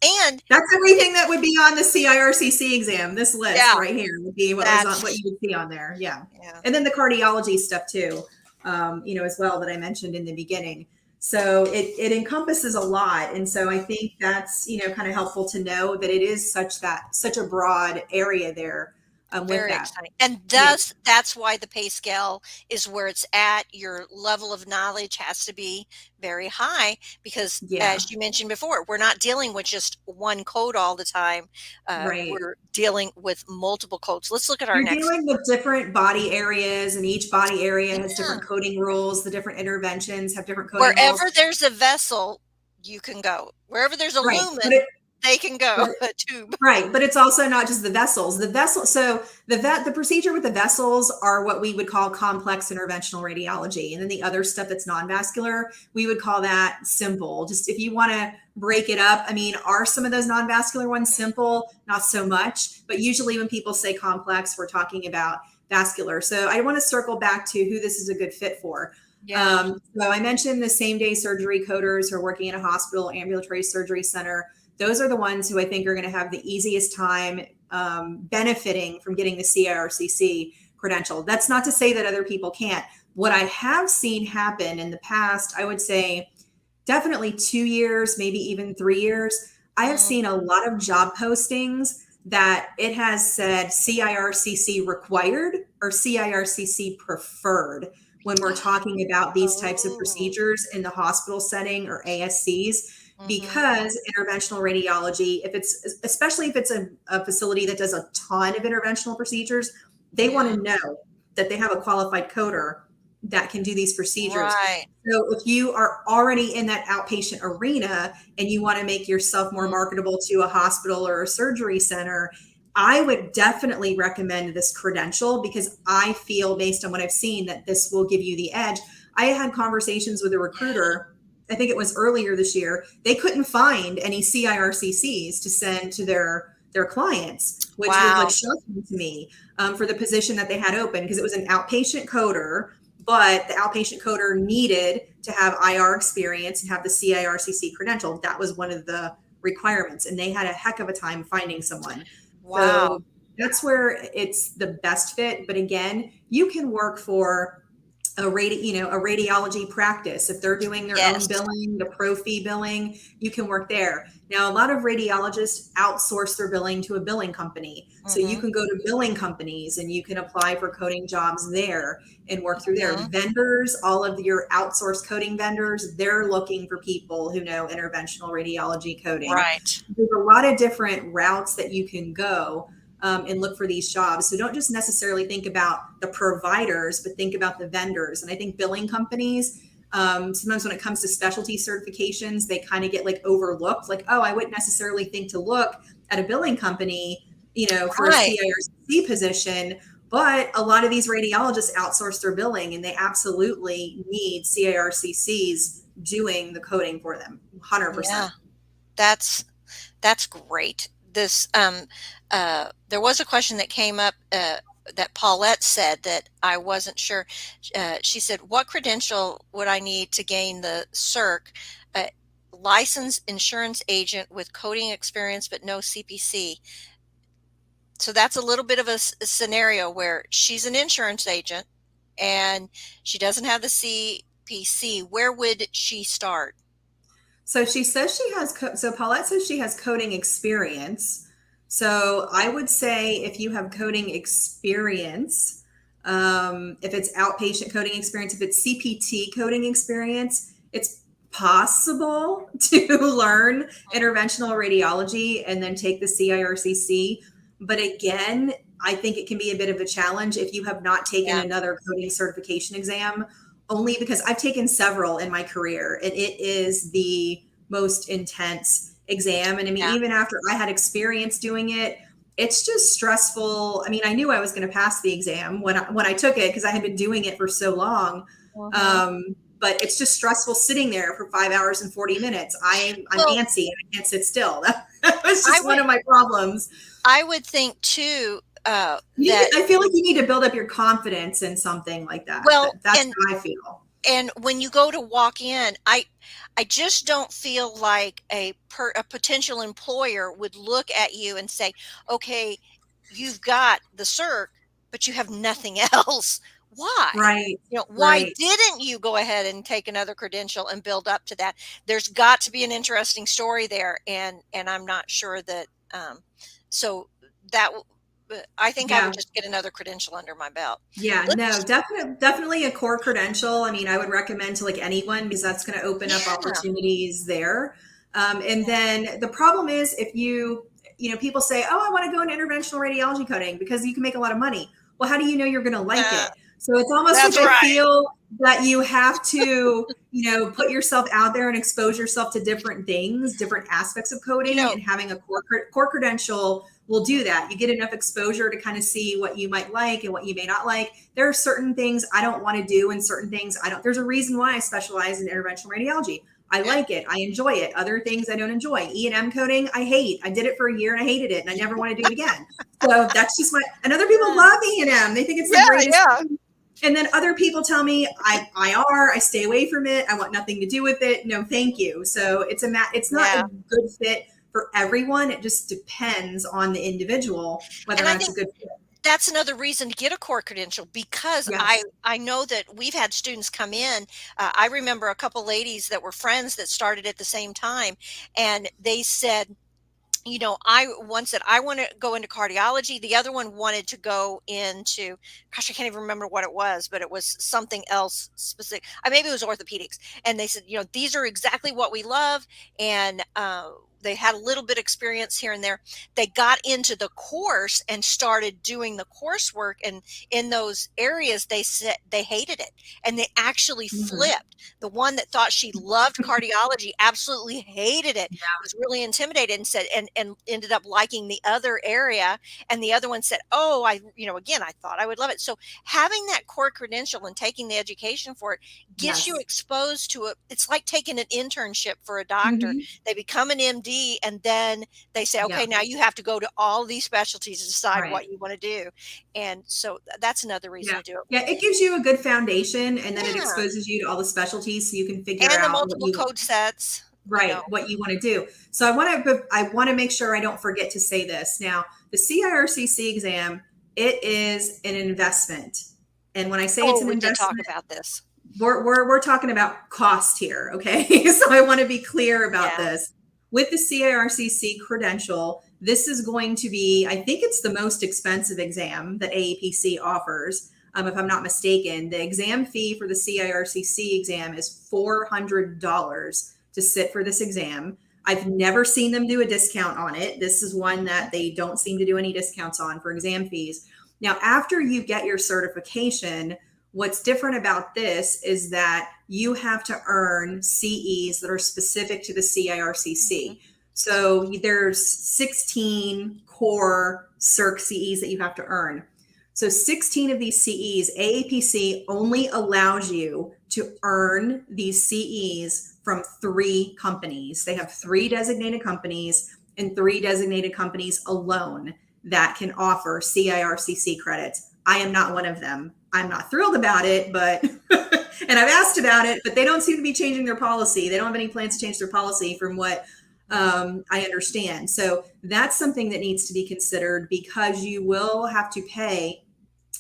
Speaker 1: And
Speaker 2: That's
Speaker 1: it,
Speaker 2: everything that would be on the CIRCC exam. This list
Speaker 1: yeah,
Speaker 2: right here would be what you
Speaker 1: that's,
Speaker 2: would see on there. Yeah.
Speaker 1: yeah,
Speaker 2: And then the cardiology stuff too, as well that I mentioned in the beginning. So it encompasses a lot. And so I think that's, kind of helpful to know that it is such a broad area there with
Speaker 1: very
Speaker 2: that.
Speaker 1: exciting. And
Speaker 2: Yeah.
Speaker 1: that's why the pay scale is where it's at. Your level of knowledge has to be very high because,
Speaker 2: Yeah.
Speaker 1: as you mentioned before, we're not dealing with just one code all the time.
Speaker 2: Right.
Speaker 1: We're dealing with multiple codes. Let's look at our
Speaker 2: You're
Speaker 1: next.
Speaker 2: dealing with different body areas, and each body area has
Speaker 1: Yeah.
Speaker 2: different coding rules. The different interventions have different coding rules.
Speaker 1: Wherever there's a vessel, you can go. Wherever there's a
Speaker 2: Right.
Speaker 1: lumen, they can go.
Speaker 2: But
Speaker 1: A tube.
Speaker 2: Right, but it's also not just the vessels. So the procedure with the vessels are what we would call complex interventional radiology, and then the other stuff that's non-vascular, we would call that simple. Just if you want to break it up, I mean, are some of those non-vascular ones simple? Not so much, but usually when people say complex, we're talking about vascular. So I want to circle back to who this is a good fit for.
Speaker 1: Yeah.
Speaker 2: So I mentioned the same day surgery coders who are working in a hospital, ambulatory surgery center. Those are the ones who I think are going to have the easiest time benefiting from getting the CIRCC credential. That's not to say that other people can't. What I have seen happen in the past, I would say definitely 2 years, maybe even 3 years, I have
Speaker 1: Mm.
Speaker 2: seen a lot of job postings that it has said CIRCC required or CIRCC preferred when we're talking about these types of
Speaker 1: Oh.
Speaker 2: procedures in the hospital setting or ASCs.
Speaker 1: Mhm.
Speaker 2: because interventional radiology, if it's especially if it's a facility that does a ton of interventional procedures, they want
Speaker 1: Yeah.
Speaker 2: to know that they have a qualified coder that can do these procedures.
Speaker 1: Right.
Speaker 2: So if you are already in that outpatient arena and you want to make yourself more
Speaker 1: Mm.
Speaker 2: marketable to a hospital or a surgery center, I would definitely recommend this credential because I feel, based on what I've seen, that this will give you the edge. I had conversations with a
Speaker 1: Yeah.
Speaker 2: recruiter, I think it was earlier this year. They couldn't find any CIRCCs to send to their clients, which was like
Speaker 1: Wow.
Speaker 2: shocking to me, for the position that they had open, because it was an outpatient coder, but the outpatient coder needed to have IR experience and have the CIRCC credential. That was one of the requirements, and they had a heck of a time finding someone.
Speaker 1: Wow.
Speaker 2: So that's where it's the best fit. But again, you can work for a radiology practice. If they're doing their own
Speaker 1: Yes.
Speaker 2: billing, the pro fee billing, you can work there. Now, a lot of radiologists outsource their billing to a billing company. So you
Speaker 1: Mhm.
Speaker 2: can go to billing companies and you can apply for coding jobs there and work through there.
Speaker 1: Mhm.
Speaker 2: Vendors, all of your outsourced coding vendors, they're looking for people who know interventional radiology coding.
Speaker 1: Right.
Speaker 2: There's a lot of different routes that you can go, and look for these jobs. So don't just necessarily think about the providers, but think about the vendors. And I think billing companies, sometimes when it comes to specialty certifications, they kind of get like overlooked. Like, oh, I wouldn't necessarily think to look at a billing company, for a
Speaker 1: Right.
Speaker 2: CIRC position. But a lot of these radiologists outsource their billing, and they absolutely need CIRCCs doing the coding for them,
Speaker 1: Yeah.
Speaker 2: 100%.
Speaker 1: That's That's great. There was a question that came up that Paulette said that I wasn't sure. She said, "What credential would I need to gain the CIRC? Uh, licensed insurance agent with coding experience, but no CPC." So that's a little bit of a scenario where she's an insurance agent and she doesn't have the CPC. Where would she start?
Speaker 2: So she says she has, so Paulette says she has coding experience. So I would say if you have coding experience, if it's outpatient coding experience, if it's CPT coding experience, it's possible to learn interventional radiology and then take the CIRCC. But again, I think it can be a bit of a challenge if you have not taken
Speaker 1: Yeah,
Speaker 2: another coding certification exam, only because I've taken several in my career and it is the most intense exam. And I mean,
Speaker 1: yeah.
Speaker 2: even after I had experience doing it, it's just stressful. I mean, I knew I was going to pass the exam when I took it because I had been doing it for so long.
Speaker 1: Mhm.
Speaker 2: But it's just stressful sitting there for 5 hours and 40 minutes. I'm
Speaker 1: Well,
Speaker 2: antsy and I can't sit still. That was
Speaker 1: I
Speaker 2: just one
Speaker 1: would
Speaker 2: of my problems.
Speaker 1: I would think too, that
Speaker 2: I feel like you need to build up your confidence in something like that.
Speaker 1: well,
Speaker 2: That's how I feel.
Speaker 1: and when you go to walk in, I just don't feel like a potential employer would look at you and say, "Okay, you've got the CERC, but you have nothing else. Why?"
Speaker 2: Right.
Speaker 1: Why
Speaker 2: Right.
Speaker 1: didn't you go ahead and take another credential and build up to that? There's got to be an interesting story there, and I'm not sure that, so that w I think I would
Speaker 2: Yeah.
Speaker 1: just get another credential under my belt.
Speaker 2: Yeah, no,
Speaker 1: Let's
Speaker 2: definitely a core credential. I mean, I would recommend to like anyone because that's going to open up
Speaker 1: Yeah,
Speaker 2: opportunities there. And then the problem is if people say, oh, I want to go into interventional radiology coding because you can make a lot of money. Well, how do you know you're going to like
Speaker 1: yeah,
Speaker 2: it? So it's almost like
Speaker 1: that's
Speaker 2: I
Speaker 1: right.
Speaker 2: feel that you have to, put yourself out there and expose yourself to different things, different aspects of
Speaker 1: You
Speaker 2: coding,
Speaker 1: know
Speaker 2: and having a core credential will do that. You get enough exposure to kind of see what you might like and what you may not like. There are certain things I don't want to do and certain things I don't. There's a reason why I specialize in interventional radiology. I
Speaker 1: yeah.
Speaker 2: like it. I enjoy it. Other things I don't enjoy. E&M coding, I hate. I did it for a year and I hated it and I never want to do it again. So that's just my, and other people
Speaker 1: Yeah.
Speaker 2: love E&M. They think it's the
Speaker 1: Yeah,
Speaker 2: greatest
Speaker 1: yeah.
Speaker 2: thing. And then other people tell me I stay away from it. I want nothing to do with it. No, thank you. So it's not
Speaker 1: Yeah,
Speaker 2: a good fit for everyone. It just depends on the individual whether or
Speaker 1: and I
Speaker 2: not it's a
Speaker 1: think
Speaker 2: good fit.
Speaker 1: that's another reason to get a core credential because I
Speaker 2: Yes.
Speaker 1: I know that we've had students come in. I remember a couple ladies that were friends that started at the same time, and they said you know, one said, I want to go into cardiology. The other one wanted to go into, gosh, I can't even remember what it was, but it was something else specific. Maybe it was orthopedics. And they said, you know, these are exactly what we love. And they had a little bit experience here and there. They got into the course and started doing the coursework. And in those areas, they said they hated it. And they actually
Speaker 2: Mhm.
Speaker 1: flipped. The one that thought she loved cardiology absolutely hated it,
Speaker 2: Yeah.
Speaker 1: was really intimidated, and said, and ended up liking the other area. And the other one said, oh, you know, again, I thought I would love it. So having that core credential and taking the education for it gets you
Speaker 2: Yes.
Speaker 1: exposed to it. It's like taking an internship for a doctor.
Speaker 2: Mhm.
Speaker 1: They become an MD, and then they say,
Speaker 2: Yeah.
Speaker 1: okay, now you have to go to all these specialties to decide
Speaker 2: Right.
Speaker 1: what you want to do. And so that's another reason
Speaker 2: Yeah.
Speaker 1: to do it.
Speaker 2: Yeah, it gives you a good foundation, and then it
Speaker 1: Yeah.
Speaker 2: exposes you to all the specialties so you can figure
Speaker 1: And the
Speaker 2: out what
Speaker 1: multiple
Speaker 2: you
Speaker 1: code sets, you
Speaker 2: right,
Speaker 1: know.
Speaker 2: what you wanna do. So I wanna make sure I don't forget to say this. Now, the CIRCC exam, it is an investment. And when I say it's
Speaker 1: Oh,
Speaker 2: an
Speaker 1: we did talk
Speaker 2: investment,
Speaker 1: about this.
Speaker 2: we're talking about cost here, okay? So I want to be clear about
Speaker 1: Yeah.
Speaker 2: this. With the CIRCC credential, this is going to be, I think it's the most expensive exam that AAPC offers. If I'm not mistaken, the exam fee for the CIRCC exam is $400 to sit for this exam. I've never seen them do a discount on it. This is one that they don't seem to do any discounts on for exam fees. Now, after you get your certification, what's different about this is that you have to earn CEs that are specific to the
Speaker 1: Mhm.
Speaker 2: CIRCC. So there's 16 core CIRCC CEs that you have to earn. So 16 of these CEs, AAPC only allows you to earn these CEs from 3 companies. They have 3 designated companies, and 3 designated companies alone that can offer CIRCC credits. I am not one of them. I'm not thrilled about it, but and I've asked about it, but they don't seem to be changing their policy. They don't have any plans to change their policy from what I understand. So that's something that needs to be considered because you will have to pay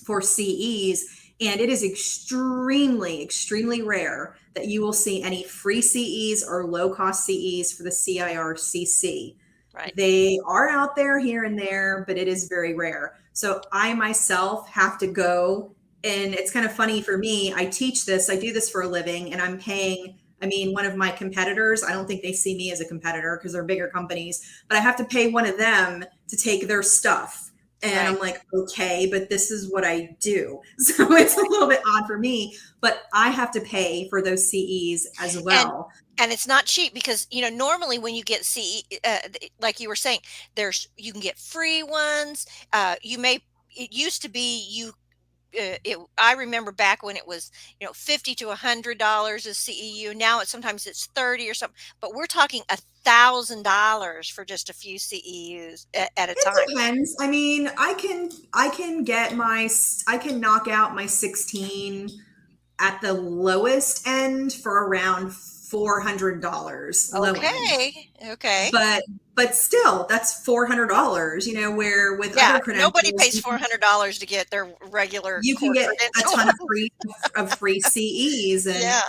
Speaker 2: for CEs, and it is extremely, extremely rare that you will see any free CEs or low cost CEs for the CIRCC.
Speaker 1: Right.
Speaker 2: They are out there here and there, but it is very rare. So I myself have to go, and it's kind of funny for me. I teach this, I do this for a living, and I'm paying. I mean, one of my competitors, I don't think they see me as a competitor because they're bigger companies, but I have to pay one of them to take their stuff. And
Speaker 1: Right.
Speaker 2: I'm like, okay, but this is what I do. So it's a little bit odd for me, but I have to pay for those CEs as
Speaker 1: and
Speaker 2: well.
Speaker 1: and it's not cheap because, you know, normally when you get like you were saying, you can get free ones. You may It used to be you I remember back when it was, you know, 50 to $100 a CEU. Now sometimes it's 30 or something, but we're talking $1,000 for just a few CEUs at a
Speaker 2: It
Speaker 1: time.
Speaker 2: depends. I mean, I can knock out my 16 at the lowest end for around $400 low end.
Speaker 1: Okay. Okay.
Speaker 2: But still, that's $400, where with
Speaker 1: Yeah,
Speaker 2: other
Speaker 1: nobody
Speaker 2: credentials
Speaker 1: pays $400 to get their regular
Speaker 2: you can
Speaker 1: core
Speaker 2: get a
Speaker 1: credential
Speaker 2: ton of
Speaker 1: ones.
Speaker 2: free CEs. And
Speaker 1: Yeah.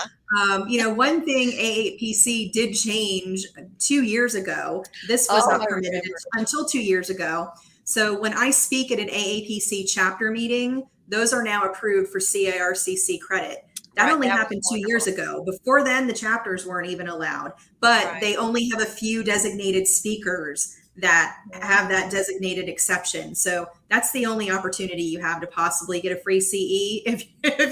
Speaker 2: one thing AAPC did change 2 years ago. This was
Speaker 1: Oh,
Speaker 2: not
Speaker 1: I
Speaker 2: permitted
Speaker 1: remember.
Speaker 2: until 2 years ago. So when I speak at an AAPC chapter meeting, those are now approved for CIRCC credit. That
Speaker 1: Right,
Speaker 2: only
Speaker 1: that was
Speaker 2: happened 2 years
Speaker 1: wonderful.
Speaker 2: ago. Before then, the chapters weren't even allowed, but
Speaker 1: Right.
Speaker 2: they only have a few designated speakers that have that
Speaker 1: Mhm.
Speaker 2: designated exception. So that's the only opportunity you have to possibly get a free CE if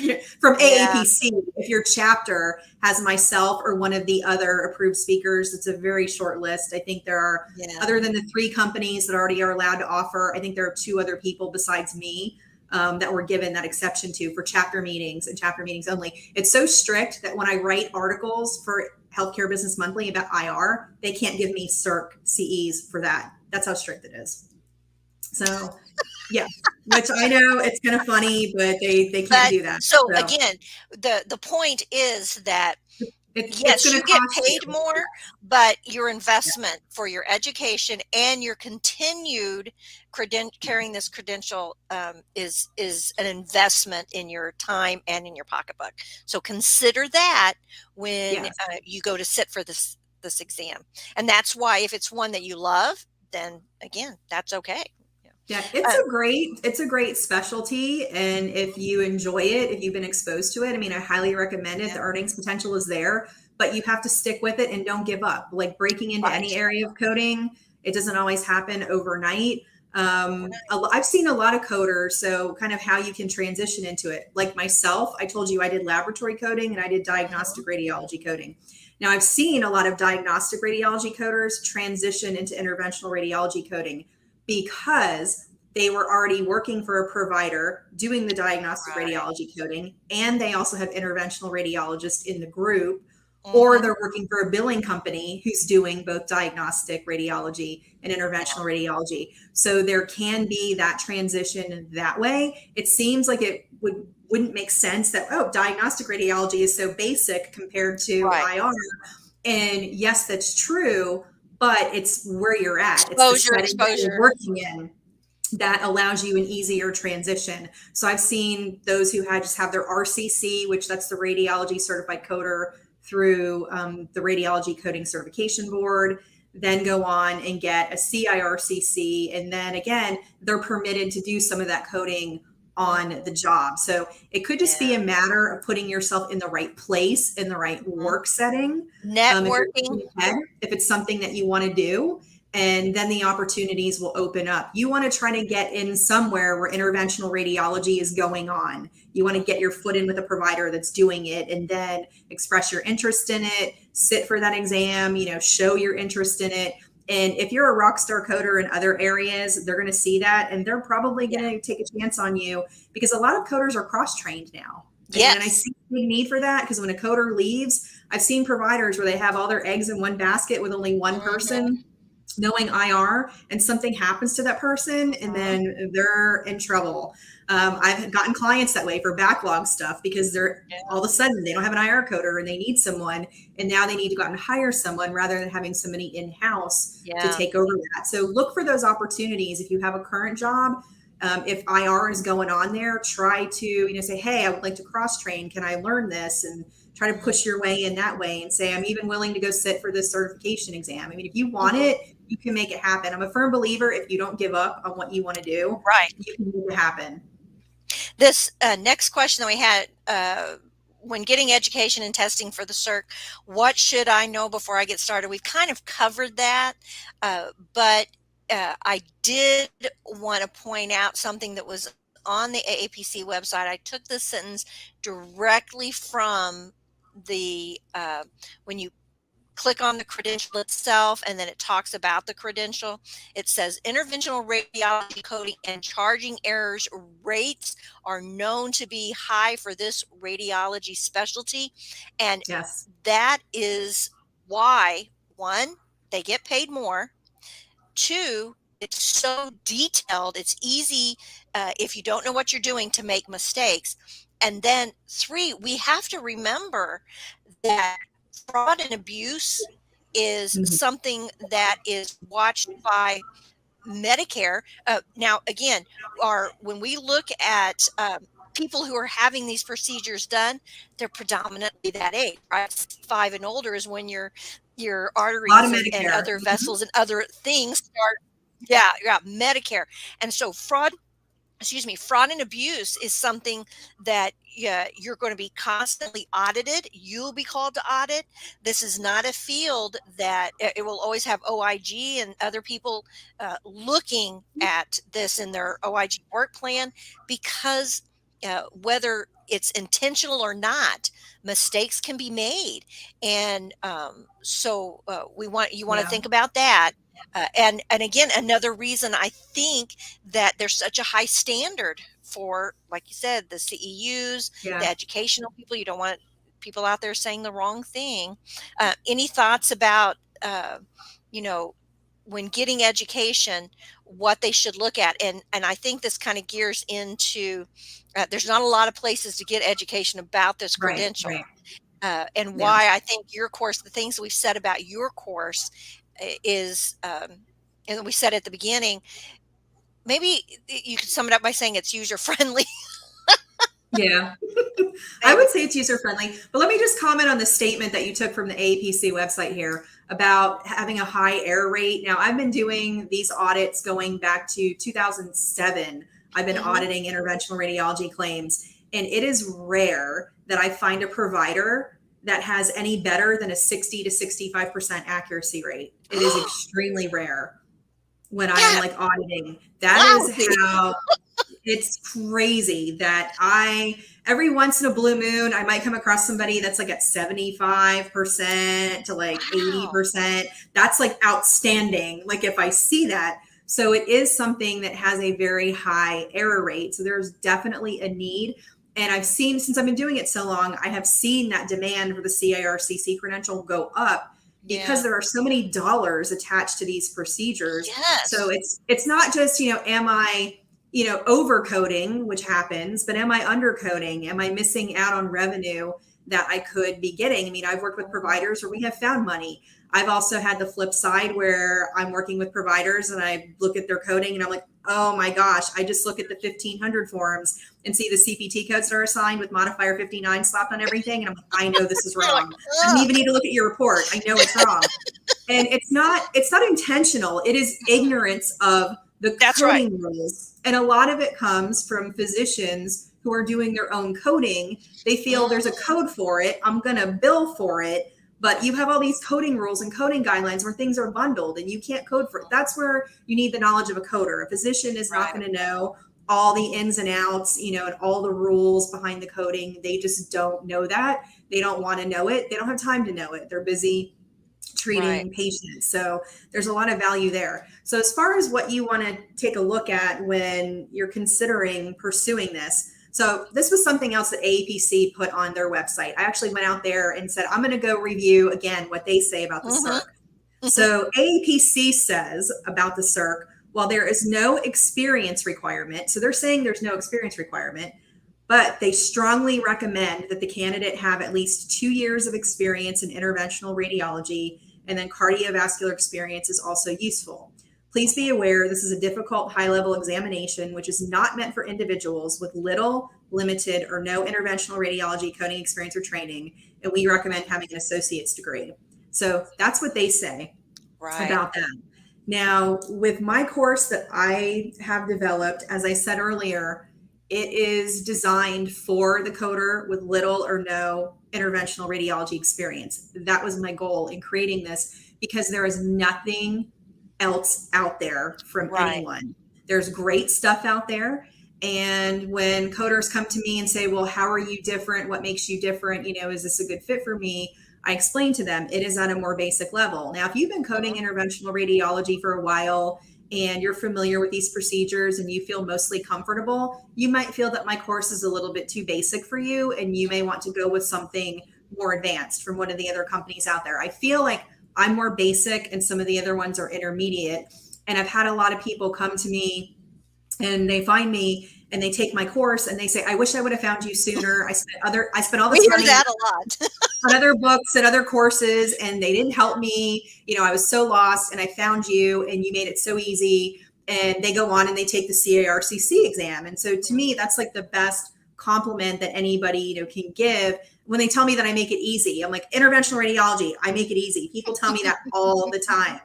Speaker 2: you from
Speaker 1: Yeah,
Speaker 2: AAPC. If your chapter has myself or one of the other approved speakers, it's a very short list. I think there are,
Speaker 1: yeah,
Speaker 2: other than the 3 companies that already are allowed to offer, I think there are 2 other people besides me that were given that exception to for chapter meetings and chapter meetings only. It's so strict that when I write articles for Healthcare Business Monthly about IR, they can't give me CIRC CEs for that. That's how strict it is. So, yeah, which I know it's kind of funny, but they can't
Speaker 1: but
Speaker 2: do that.
Speaker 1: so
Speaker 2: So
Speaker 1: again, the point is that
Speaker 2: it's
Speaker 1: yes,
Speaker 2: going
Speaker 1: you
Speaker 2: to
Speaker 1: get
Speaker 2: cost
Speaker 1: paid
Speaker 2: you.
Speaker 1: more, but your
Speaker 2: Yeah,
Speaker 1: investment for your education and your continued carrying this credential is an investment in your time and in your pocketbook. So consider that when
Speaker 2: yes.
Speaker 1: you go to sit for this exam, and that's why if it's one that you love, then again, that's okay. Yeah.
Speaker 2: Yeah,
Speaker 1: Uh,
Speaker 2: it's a great specialty, and if you enjoy it, if you've been exposed to it, I mean, I highly recommend it.
Speaker 1: yeah.
Speaker 2: The earnings potential is there, but you have to stick with it and don't give up. Like breaking into any
Speaker 1: Right.
Speaker 2: area of coding, it doesn't always happen overnight. I've seen a lot of coders, so kind of how you can transition into it. Like myself, I told you I did laboratory coding and I did diagnostic
Speaker 1: Mhm.
Speaker 2: radiology coding. Now, I've seen a lot of diagnostic radiology coders transition into interventional radiology coding because they were already working for a provider doing the diagnostic
Speaker 1: Right.
Speaker 2: radiology coding, and they also have interventional radiologists in the group, or
Speaker 1: Mhm.
Speaker 2: they're working for a billing company who's doing both diagnostic radiology and interventional radiology. So there can be that transition that way. It seems like it wouldn't make sense that, oh, diagnostic radiology is so basic compared to
Speaker 1: Right.
Speaker 2: IR. And yes, that's true, but it's where you're at. It's the
Speaker 1: Exposure,
Speaker 2: setting that you're
Speaker 1: exposure.
Speaker 2: working in that allows you an easier transition. So I've seen those who had just have their RCC, which that's the radiology certified coder through the radiology coding certification board, then go on and get a CIRCC. And then again, they're permitted to do some of that coding on
Speaker 1: Mhm.
Speaker 2: the job. So it could just be
Speaker 1: Yeah.
Speaker 2: a matter of putting yourself in the right place, in the right
Speaker 1: Mhm.
Speaker 2: work setting. If you're
Speaker 1: Networking.
Speaker 2: looking ahead, if it's something that you want to do, and then the opportunities will open up. You want to try to get in somewhere where interventional radiology is going on. You want to get your foot in with a provider that's doing it and then express your interest in it, sit for that exam, show your interest in it. And if you're a rock star coder in other areas, they're going to see that and they're probably
Speaker 1: Yeah.
Speaker 2: going to take a chance on you because a lot of coders are cross trained now. And I
Speaker 1: Yes.
Speaker 2: see a big need for that because when a coder leaves, I've seen providers where they have all their eggs in one basket with only one
Speaker 1: Mhm.
Speaker 2: person knowing IR and something happens to that person and
Speaker 1: Mhm.
Speaker 2: then they're in trouble. I've gotten clients that way for backlog stuff because they're
Speaker 1: Yeah.
Speaker 2: all of a sudden they don't have an IR coder and they need someone and now they need to go out and hire someone rather than having somebody in house to
Speaker 1: Yeah.
Speaker 2: take over that. So look for those opportunities. If you have a current job, if IR is going on there, try to say, hey, I would like to cross train. Can I learn this? And try to
Speaker 1: Mhm.
Speaker 2: push your way in that way and say, I'm even willing to go sit for this certification exam. I mean, if you want
Speaker 1: Mhm.
Speaker 2: it, you can make it happen. I'm a firm believer if you don't give up on what you want to do,
Speaker 1: Right.
Speaker 2: you can make it happen.
Speaker 1: This next question that we had, when getting education and testing for the CIRCC, what should I know before I get started? We've kind of covered that, but I did want to point out something that was on the AAPC website. I took this sentence directly from the when you click on the credential itself and then it talks about the credential. It says interventional radiology coding and charging errors rates are known to be high for this radiology specialty. And
Speaker 2: Yes.
Speaker 1: that is why, one, they get paid more. Two, it's so detailed, it's easy if you don't know what you're doing to make mistakes. And then three, we have to remember that fraud and abuse is
Speaker 2: Mhm.
Speaker 1: something that is watched by Medicare. Now, again, when we look at people who are having these procedures done, they're predominantly that age, right? 65 and older is when your
Speaker 2: A lot of
Speaker 1: arteries and
Speaker 2: Medicare.
Speaker 1: other
Speaker 2: Mhm.
Speaker 1: vessels and other things start. Yeah, yeah, Medicare. And so fraud and abuse is something that, yeah, you're going to be constantly audited. You'll be called to audit. This is not a field that it will always have OIG and other people looking at this in their OIG work plan because whether it's intentional or not, mistakes can be made, and so we want you want to
Speaker 2: Yeah.
Speaker 1: think about that. And again, another reason I think that there's such a high standard for, like you said, the CEUs, the
Speaker 2: Yeah.
Speaker 1: educational people. You don't want people out there saying the wrong thing. Any thoughts about, you know, when getting education, what they should look at? And I think this kind of gears into there's not a lot of places to get education about this
Speaker 2: Right.
Speaker 1: credential.
Speaker 2: Right.
Speaker 1: And
Speaker 2: Yeah.
Speaker 1: why I think your course, the things we've said about your course is, and we said at the beginning, maybe you could sum it up by saying it's user friendly.
Speaker 2: Yeah. I
Speaker 1: Maybe.
Speaker 2: would say it's user friendly, but let me just comment on the statement that you took from the AAPC website here about having a high error rate. Now, I've been doing these audits going back to 2007. I've been
Speaker 1: Hmm.
Speaker 2: auditing interventional radiology claims, and it is rare that I find a provider that has any better than a 60 to 65% accuracy rate. It is extremely rare when I am
Speaker 1: That
Speaker 2: like auditing. That is
Speaker 1: lousy.
Speaker 2: how it's crazy that every once in a blue moon, I might come across somebody that's like at 75% to like
Speaker 1: Wow.
Speaker 2: 80%. That's like outstanding. Like if I see that. So it is something that has a very high error rate. So there's definitely a need. And I've seen, since I've been doing it so long, I have seen that demand for the CIRCC credential go up because
Speaker 1: Yeah.
Speaker 2: there are so many dollars attached to these procedures. So
Speaker 1: Yes.
Speaker 2: it's not just, am I overcoding, which happens, but am I undercoding? Am I missing out on revenue that I could be getting? I mean, I've worked with
Speaker 1: Mhm.
Speaker 2: providers where we have found money. I've also had the flip side where I'm working with providers and I look at their coding and I'm like, oh my gosh, I just look at the 1500 forms and see the CPT codes that are assigned with modifier 59 slapped on everything. And I'm like, I know this is
Speaker 1: You're like,
Speaker 2: wrong. I don't
Speaker 1: ugh.
Speaker 2: even need to look at your report. I know it's wrong. And it's not intentional. It is
Speaker 1: Mhm.
Speaker 2: ignorance of the
Speaker 1: That's right.
Speaker 2: coding rules. And a lot of it comes from physicians who are doing their own coding. They feel there's a
Speaker 1: Mhm.
Speaker 2: code for it. I'm going to bill for it. But you have all these coding rules and coding guidelines where things are bundled and you can't code for it. That's where you need the knowledge of a coder. A physician is not
Speaker 1: Right.
Speaker 2: going to know all the ins and outs, and all the rules behind the coding. They just don't know that. They don't want to know it. They don't have time to know it. They're busy
Speaker 1: Right.
Speaker 2: treating patients. So there's a lot of value there. So as far as what you want to take a look at when you're considering pursuing this, so this was something else that AAPC put on their website. I actually went out there and said, I'm going to go review again what they say about the
Speaker 1: Mhm.
Speaker 2: CIRCC. So AAPC says about the CIRCC, while there is no experience requirement, so they're saying there's no experience requirement, but they strongly recommend that the candidate have at least 2 years of experience in interventional radiology, and then cardiovascular experience is also useful. Please be
Speaker 1: Mhm.
Speaker 2: aware this is a difficult high level examination, which is not meant for individuals with little, limited, or no interventional radiology coding experience or training, and we recommend having an associate's degree. So that's what they say
Speaker 1: Right.
Speaker 2: about that. Now, with my course that I have developed, as I said earlier, it is designed for the coder with little or no interventional radiology experience. That was my goal in creating this because there is nothing else out there from
Speaker 1: Right.
Speaker 2: anyone. There's great stuff out there. And when coders come to me and say, well, how are you different? What makes you different? Is this a good fit for me? I explain to them it is at a more basic level. Now, if you've been coding
Speaker 1: Mhm.
Speaker 2: interventional radiology for a while and you're familiar with these procedures and you feel mostly comfortable, you might feel that my course is a little bit too basic for you and you may want to go with something more advanced from one of the other companies out there. I feel like I'm more basic and some of the other ones are intermediate. And I've had a lot of people come to me and they find me and they take my course and they say, I wish I would have found you sooner. I spent all
Speaker 1: We
Speaker 2: this
Speaker 1: hear
Speaker 2: money
Speaker 1: that a lot.
Speaker 2: on other books and other courses and they didn't help me. I was so lost and I found you and you made it so easy. And they go on and they take the CIRCC exam. And so to me, that's like the best compliment that anybody, can give when they tell me that I make it easy. I'm like, interventional radiology, I make it easy. People tell me that all the time.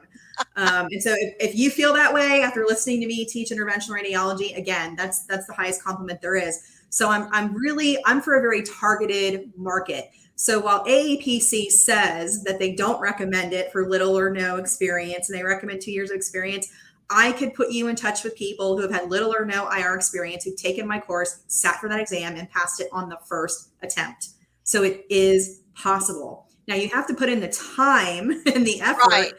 Speaker 2: And so if you feel that way after listening to me teach interventional radiology, again, that's the highest compliment there is. So I'm for a very targeted market. So while AAPC says that they don't recommend it for little or no experience and they recommend 2 years of experience, I could put you in touch with people who have had little or no IR experience, who've taken my course, sat for that exam, and passed it on the first attempt. So it is possible. Now you have to put in the time and the
Speaker 1: Right.
Speaker 2: effort,
Speaker 1: Right.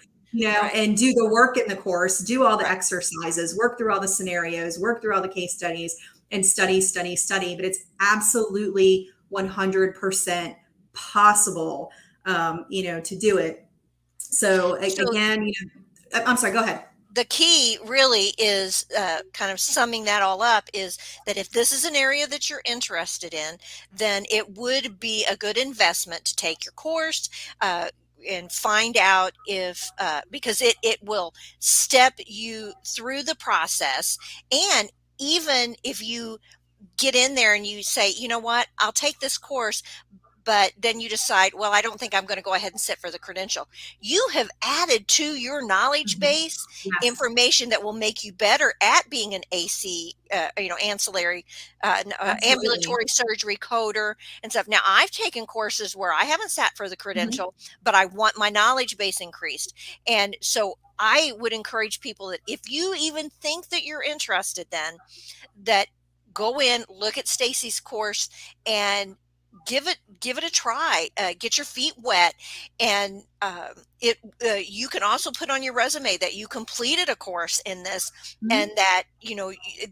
Speaker 2: and do the work in the course, do all the
Speaker 1: Right.
Speaker 2: exercises, work through all the scenarios, work through all the case studies, and study, study, study. But it's absolutely 100% possible, to do it. So
Speaker 1: So
Speaker 2: again, I'm sorry, go ahead.
Speaker 1: the key really is kind of summing that all up is that if this is an area that you're interested in, then it would be a good investment to take your course uh, and find out if because it will step you through the process. And even if you get in there and you say, you know what, I'll take this course, but then you decide, well, I don't think I'm going to go ahead and sit for the credential. You have added to your knowledge
Speaker 2: Mhm.
Speaker 1: base
Speaker 2: Yes,
Speaker 1: information that will make you better at being an AC, ancillary,
Speaker 2: absolutely.
Speaker 1: ambulatory surgery coder and stuff. Now, I've taken courses where I haven't sat for the
Speaker 2: Mhm.
Speaker 1: credential, but I want my knowledge base increased. And so I would encourage people that if you even think that you're interested, then that go in, look at Stacie's course, and give it a try. Get your feet wet, and it you can also put on your resume that you completed a course in this,
Speaker 2: Mhm.
Speaker 1: and that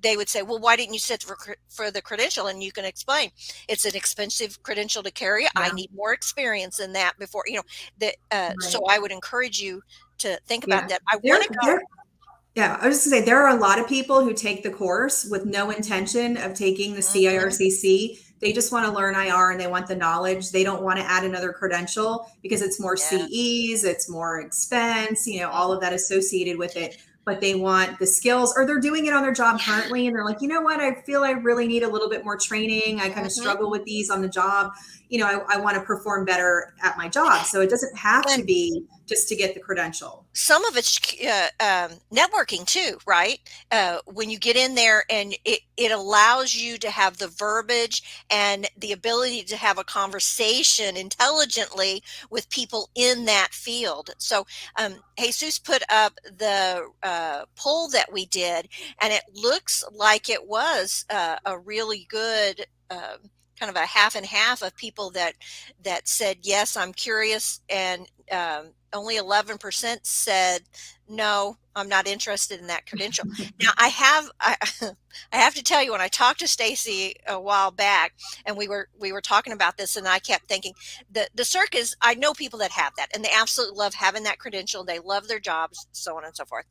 Speaker 1: they would say, well, why didn't you sit for the credential? And you can explain it's an expensive credential to carry. I
Speaker 2: Yeah,
Speaker 1: need more experience in that before that. So
Speaker 2: right.
Speaker 1: I would encourage you to think about
Speaker 2: Yeah.
Speaker 1: that. I want
Speaker 2: There
Speaker 1: to go.
Speaker 2: there Yeah, I was just gonna say there are a lot of people who take the course with no intention of taking the
Speaker 1: Mhm.
Speaker 2: CIRCC. They just want to learn IR and they want the knowledge. They don't want to add another credential because it's more
Speaker 1: Yeah.
Speaker 2: CEs, it's more expense, all
Speaker 1: Mhm.
Speaker 2: of that associated with it. But they want the skills, or they're doing it on their job
Speaker 1: Yeah.
Speaker 2: currently, and they're like, you know what, I feel I really need a little bit more training. I kind of
Speaker 1: Mhm.
Speaker 2: struggle with these on the job. I want to perform better at my job. So it doesn't have to
Speaker 1: And
Speaker 2: be just to get the credential.
Speaker 1: some of it's networking too, right? When you get in there, and it allows you to have the verbiage and the ability to have a conversation intelligently with people in that field. So Jesus put up the poll that we did, and it looks like it was a really good kind of a half and half of people that said yes, I'm curious, and only 11% said no, I'm not interested in that credential. Now I have to tell you, when I talked to Stacie a while back, and we were talking about this, and I kept thinking the CIRCC is, I know people that have that and they absolutely love having that credential, they love their jobs, so on and so forth.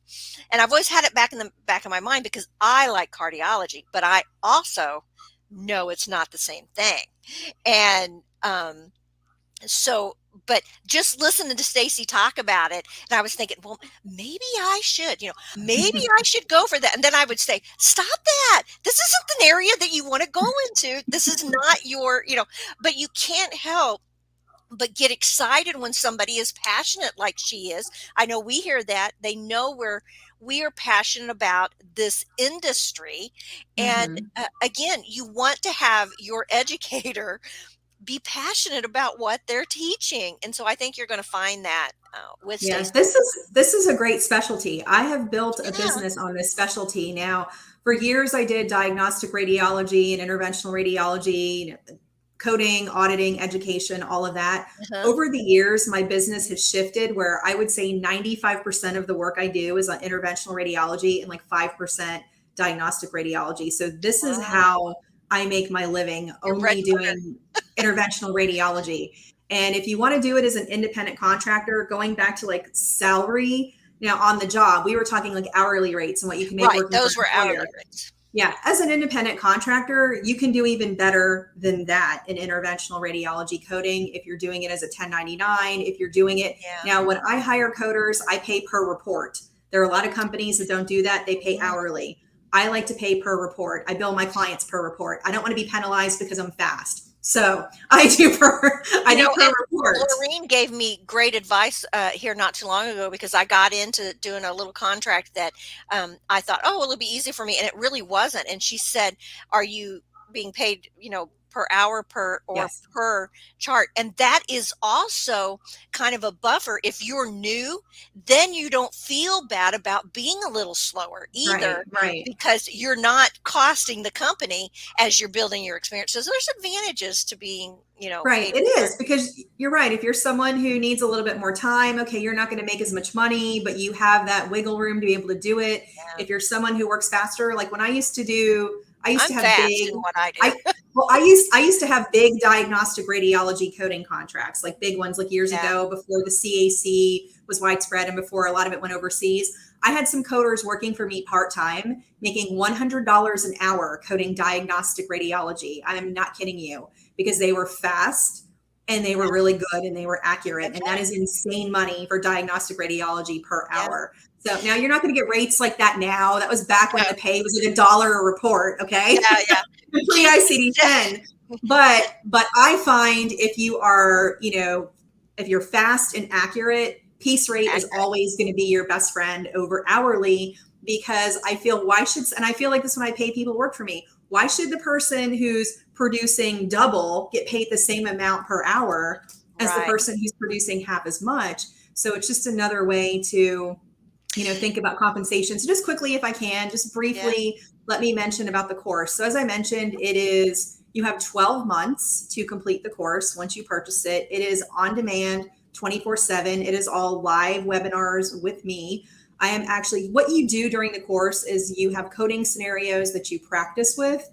Speaker 1: And I've always had it back in the back of my mind because I like cardiology, but I also know it's not the same thing. And so, but just listening to Stacie talk about it, and I was thinking, well, maybe I should, maybe I should go for that. And then I would say, stop that. This isn't an area that you want to go into. This is not but you can't help but get excited when somebody is passionate like she is. I know we hear that. They know we are passionate about this industry. And
Speaker 2: Mhm.
Speaker 1: again, you want to have your educator be passionate about what they're teaching. And so I think you're going to find that with
Speaker 2: Yeah,
Speaker 1: Stacie.
Speaker 2: this is a great specialty. I have built a
Speaker 1: Yeah.
Speaker 2: business on this specialty. Now, for years I did diagnostic radiology and interventional radiology, coding, auditing, education, all of that.
Speaker 1: Uh-huh.
Speaker 2: Over the years, my business has shifted where I would say 95% of the work I do is on interventional radiology and like 5% diagnostic radiology. So this is
Speaker 1: Wow.
Speaker 2: how I make my living,
Speaker 1: Your bread
Speaker 2: only
Speaker 1: and butter.
Speaker 2: doing interventional radiology. And if you want to do it as an independent contractor, going back to like salary, now on the job, we were talking like hourly rates and what you can make
Speaker 1: Right.
Speaker 2: working for
Speaker 1: Those
Speaker 2: an
Speaker 1: were hourly
Speaker 2: employer.
Speaker 1: rates.
Speaker 2: Yeah, as an independent contractor, you can do even better than that in interventional radiology coding if you're doing it as a 1099, if you're doing it.
Speaker 1: Yeah.
Speaker 2: Now, when I hire coders, I pay per report. There are a lot of companies that don't do that, they pay
Speaker 1: Mhm.
Speaker 2: hourly. I like to pay per report. I bill my clients per report. I don't want to be penalized because I'm fast. So I do per
Speaker 1: And
Speaker 2: report.
Speaker 1: Maureen gave me great advice here not too long ago, because I got into doing a little contract that I thought, oh, well, it'll be easy for me. And it really wasn't. And she said, are you being paid, per hour per or
Speaker 2: Yes.
Speaker 1: per chart? And that is also kind of a buffer. If you're new, then you don't feel bad about being a little slower
Speaker 2: Right,
Speaker 1: either,
Speaker 2: right.
Speaker 1: because you're not costing the company as you're building your experience. So there's advantages to being,
Speaker 2: Right,
Speaker 1: paid
Speaker 2: it
Speaker 1: per.
Speaker 2: is because you're right. If you're someone who needs a little bit more time, okay, you're not going to make as much money, but you have that wiggle room to be able to do it.
Speaker 1: Yeah.
Speaker 2: If you're someone who works faster, like when I used
Speaker 1: I'm
Speaker 2: to have
Speaker 1: fast
Speaker 2: big,
Speaker 1: in what I do.
Speaker 2: I well, I used to have big diagnostic radiology coding contracts, like big ones, like years
Speaker 1: Yeah.
Speaker 2: ago before the CAC was widespread and before a lot of it went overseas. I had some coders working for me part time, making $100 an hour coding diagnostic radiology. I'm not kidding you because they were fast. and they were really good and they were accurate.
Speaker 1: That's
Speaker 2: And that
Speaker 1: right.
Speaker 2: is insane money for diagnostic radiology per
Speaker 1: Yeah.
Speaker 2: hour. So now you're not going to get rates like that now. That was back when
Speaker 1: No.
Speaker 2: the pay was like $1 a report. Okay.
Speaker 1: Yeah, yeah.
Speaker 2: Pre
Speaker 1: Gigi
Speaker 2: ICD
Speaker 1: said
Speaker 2: 10. But I find if you are, if you're fast and accurate, piece rate is
Speaker 1: accurate.
Speaker 2: always going to be your best friend over hourly, because I feel and I feel like this when I pay people who work for me. Why should the person who's producing double get paid the same amount per hour as the
Speaker 1: Right.
Speaker 2: person who's producing half as much? So it's just another way to, think about compensation. So just quickly, if I can, just
Speaker 1: Yeah.
Speaker 2: briefly, let me mention about the course. So as I mentioned, you have 12 months to complete the course once you purchase it. It is on demand 24/7. It is all live webinars with me. I am actually, what you do during the course is you have coding scenarios that you practice with.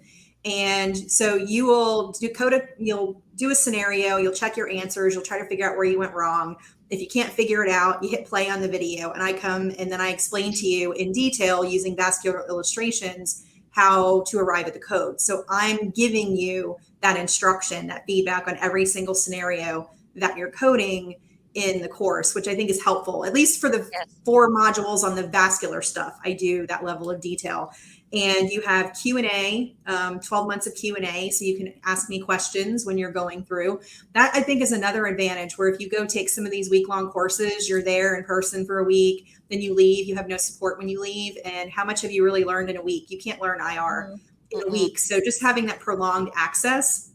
Speaker 2: And so you'll do a scenario, you'll check your answers, you'll try to figure out where you went wrong. If you can't figure it out, you hit play on the video, and I come and then I explain to you in detail using vascular illustrations how to arrive at the code. So I'm giving you that instruction, that feedback on every single scenario that you're coding in the course, which I think is helpful, at least for the
Speaker 1: Yes.
Speaker 2: 4 modules on the vascular stuff. I do that level of detail. And you have Q&A, 12 months of Q&A, so you can ask me questions when you're going through. That I think is another advantage, where if you go take some of these week-long courses, you're there in person for a week, then you leave, you have no support when you leave. And how much have you really learned in a week? You can't learn IR
Speaker 1: Mhm.
Speaker 2: in a
Speaker 1: Mm-mm.
Speaker 2: week. So just having that prolonged access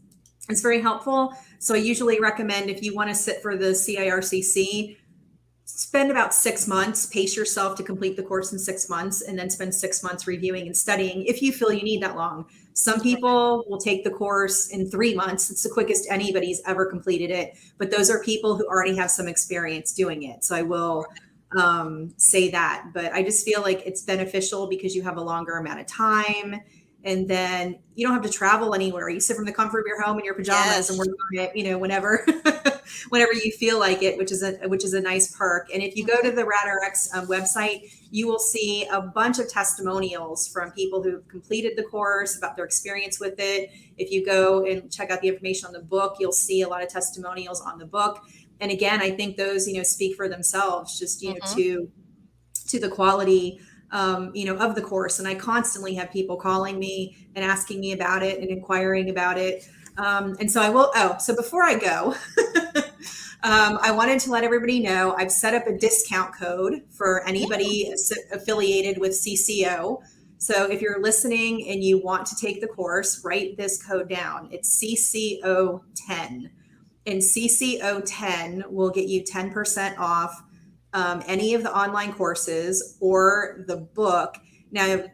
Speaker 2: is very helpful. So I usually recommend, if you want to sit for the CIRCC, spend about 6 months, pace yourself to complete the course in 6 months, and then spend 6 months reviewing and studying if you feel you need that long. Some people will take the course in 3 months. It's the quickest anybody's ever completed it. But those are people who already have some experience doing it. So I will say that. But I just feel like it's beneficial because you have a longer amount of time. And then you don't have to travel anywhere. You sit from the comfort of your home in your pajamas and
Speaker 1: Yes.
Speaker 2: work on it, whenever whenever you feel like it, which is a nice perk. And if you go to
Speaker 1: Mhm.
Speaker 2: the RadRx website, you will see a bunch of testimonials from people who've completed the course about their experience with it. If you go and check out the information on the book, you'll see a lot of testimonials on the book. And again, I think those, speak for themselves, just,
Speaker 1: Mhm.
Speaker 2: to the quality of the course. And I constantly have people calling me and asking me about it and inquiring about it. And so I will. Oh, so before I go, I wanted to let everybody know I've set up a discount code for anybody affiliated with CCO. So if you're listening and you want to take the course, write this code down. It's CCO10. And CCO10 will get you 10% off any of the online courses or the book. Now,